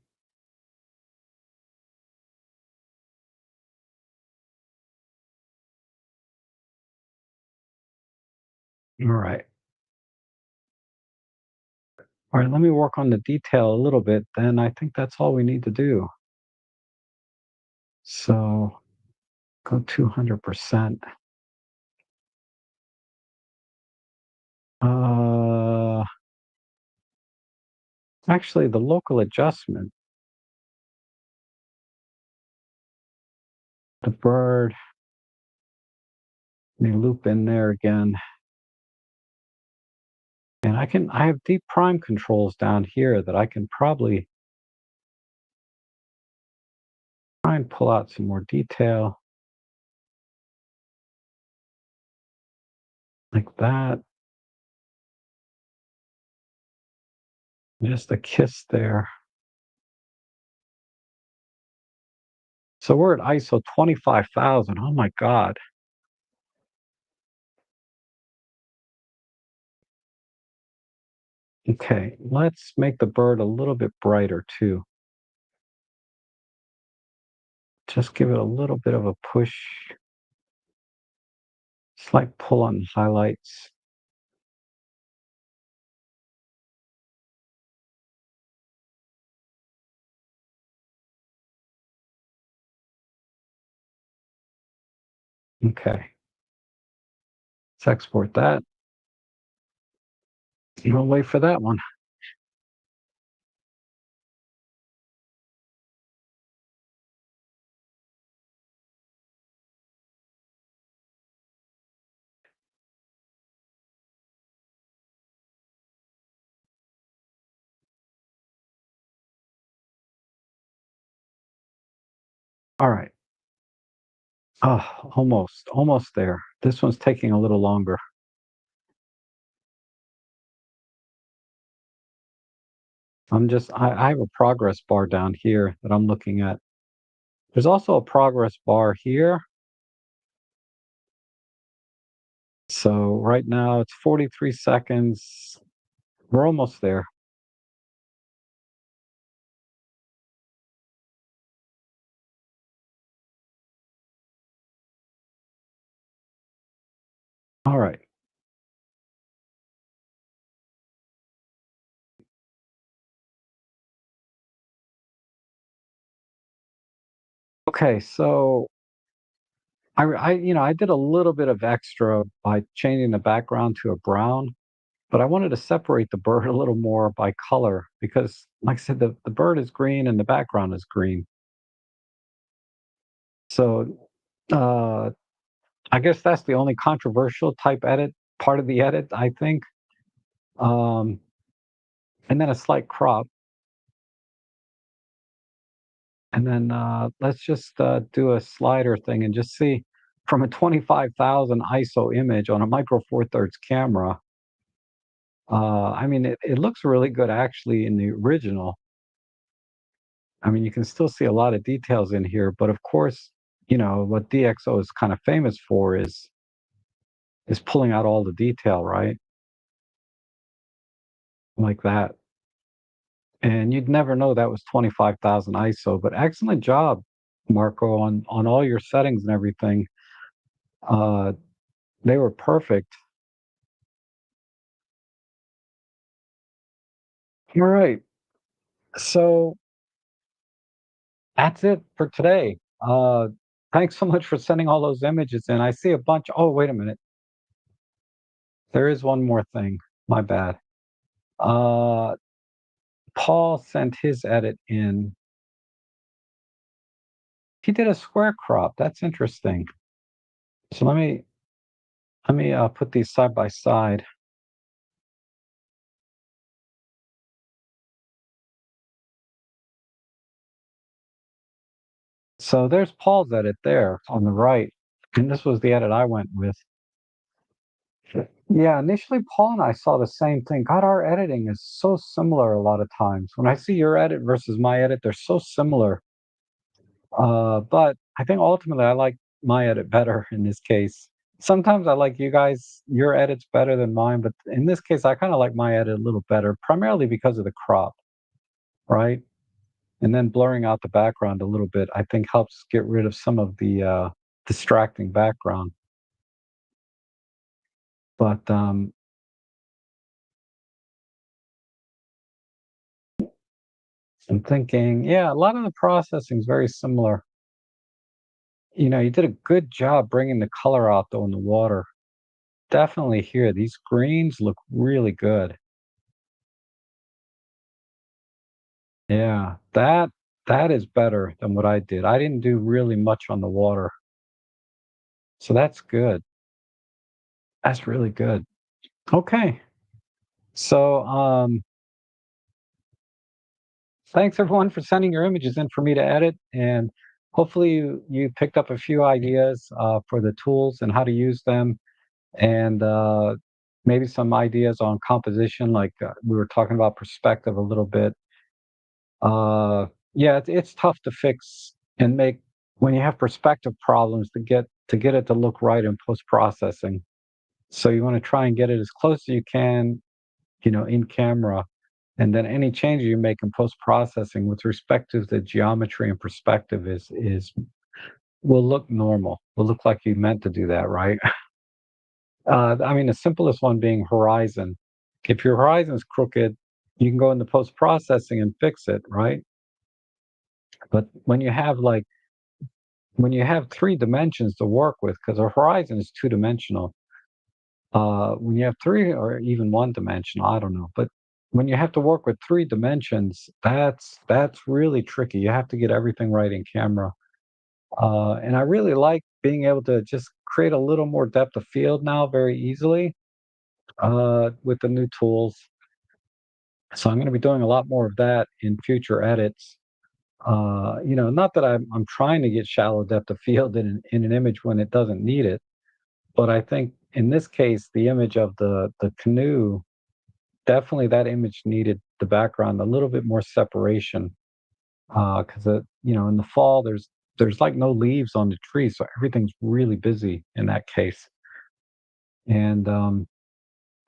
S1: All right. All right, let me work on the detail a little bit, then I think that's all we need to do. So go 200%. Uh, actually, the local adjustment, the bird, let me loop in there again. And I have deep prime controls down here that I can probably try and pull out some more detail like that. Just a kiss there. So we're at ISO 25,000. Oh my God. Okay, let's make the bird a little bit brighter too. Just give it a little bit of a push, slight pull on the highlights. Okay, let's export that. We'll wait for that one. All right. Oh, almost there. This one's taking a little longer. I have a progress bar down here that I'm looking at. There's also a progress bar here, So right now it's 43 seconds. We're almost there. All right. Okay, so I did a little bit of extra by changing the background to a brown, but I wanted to separate the bird a little more by color because, like I said, the bird is green and the background is green. So uh, I guess that's the only controversial type edit, part of the edit, I think. Um, and then a slight crop. And then let's just do a slider thing and just see from a 25,000 ISO image on a Micro Four Thirds camera. I mean, it looks really good actually in the original. I mean, you can still see a lot of details in here, but of course, what DxO is kind of famous for is pulling out all the detail, right? Like that. And you'd never know that was 25,000 ISO, but excellent job, Marco, on all your settings and everything. Uh, they were perfect. All right. So that's it for today. Thanks so much for sending all those images in. I see a bunch. Oh, wait a minute. There is one more thing. My bad. Uh, Paul sent his edit in. He did a square crop. That's interesting. So let me put these side by side. So there's Paul's edit there on the right, and this was the edit I went with. Yeah, initially Paul and I saw the same thing. God, our editing is so similar a lot of times. When I see your edit versus my edit, they're so similar. But I think ultimately I like my edit better in this case. Sometimes I like your edits better than mine, but in this case, I kind of like my edit a little better, primarily because of the crop, right? And then blurring out the background a little bit, I think helps get rid of some of the distracting background. But I'm thinking, yeah, a lot of the processing is very similar. You did a good job bringing the color out though in the water. Definitely here, these greens look really good. Yeah, that is better than what I did. I didn't do really much on the water, so that's good. That's really good. Okay, so thanks everyone for sending your images in for me to edit, and hopefully you picked up a few ideas for the tools and how to use them, and maybe some ideas on composition, like we were talking about perspective a little bit. Uh, yeah, it's tough to fix and make when you have perspective problems to get it to look right in post processing. So you want to try and get it as close as you can, in camera, and then any changes you make in post processing with respect to the geometry and perspective is will look normal. Will look like you meant to do that, right? I mean, the simplest one being horizon. If your horizon is crooked, you can go into post processing and fix it, right? But when you have three dimensions to work with, because a horizon is two-dimensional, when you have three or even one-dimensional, I don't know, but when you have to work with three dimensions, that's really tricky. You have to get everything right in camera. And I really like being able to just create a little more depth of field now very easily with the new tools. So I'm going to be doing a lot more of that in future edits. Not that I'm trying to get shallow depth of field in an image when it doesn't need it, but I think in this case, the image of the canoe, definitely that image needed the background a little bit more separation, because in the fall there's like no leaves on the tree, so everything's really busy in that case. And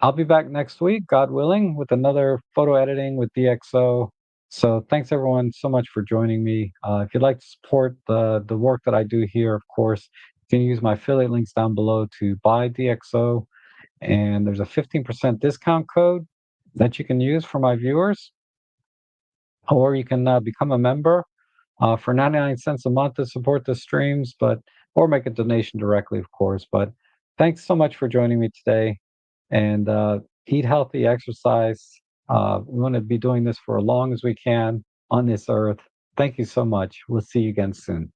S1: I'll be back next week, God willing, with another photo editing with DxO. So thanks everyone so much for joining me. If you'd like to support the work that I do here, of course, you can use my affiliate links down below to buy DxO, and there's a 15% discount code that you can use for my viewers, or you can become a member for 99 cents a month to support the streams, but or make a donation directly, of course. But thanks so much for joining me today, and eat healthy, exercise. We want to be doing this for as long as we can on this earth. Thank you so much. We'll see you again soon.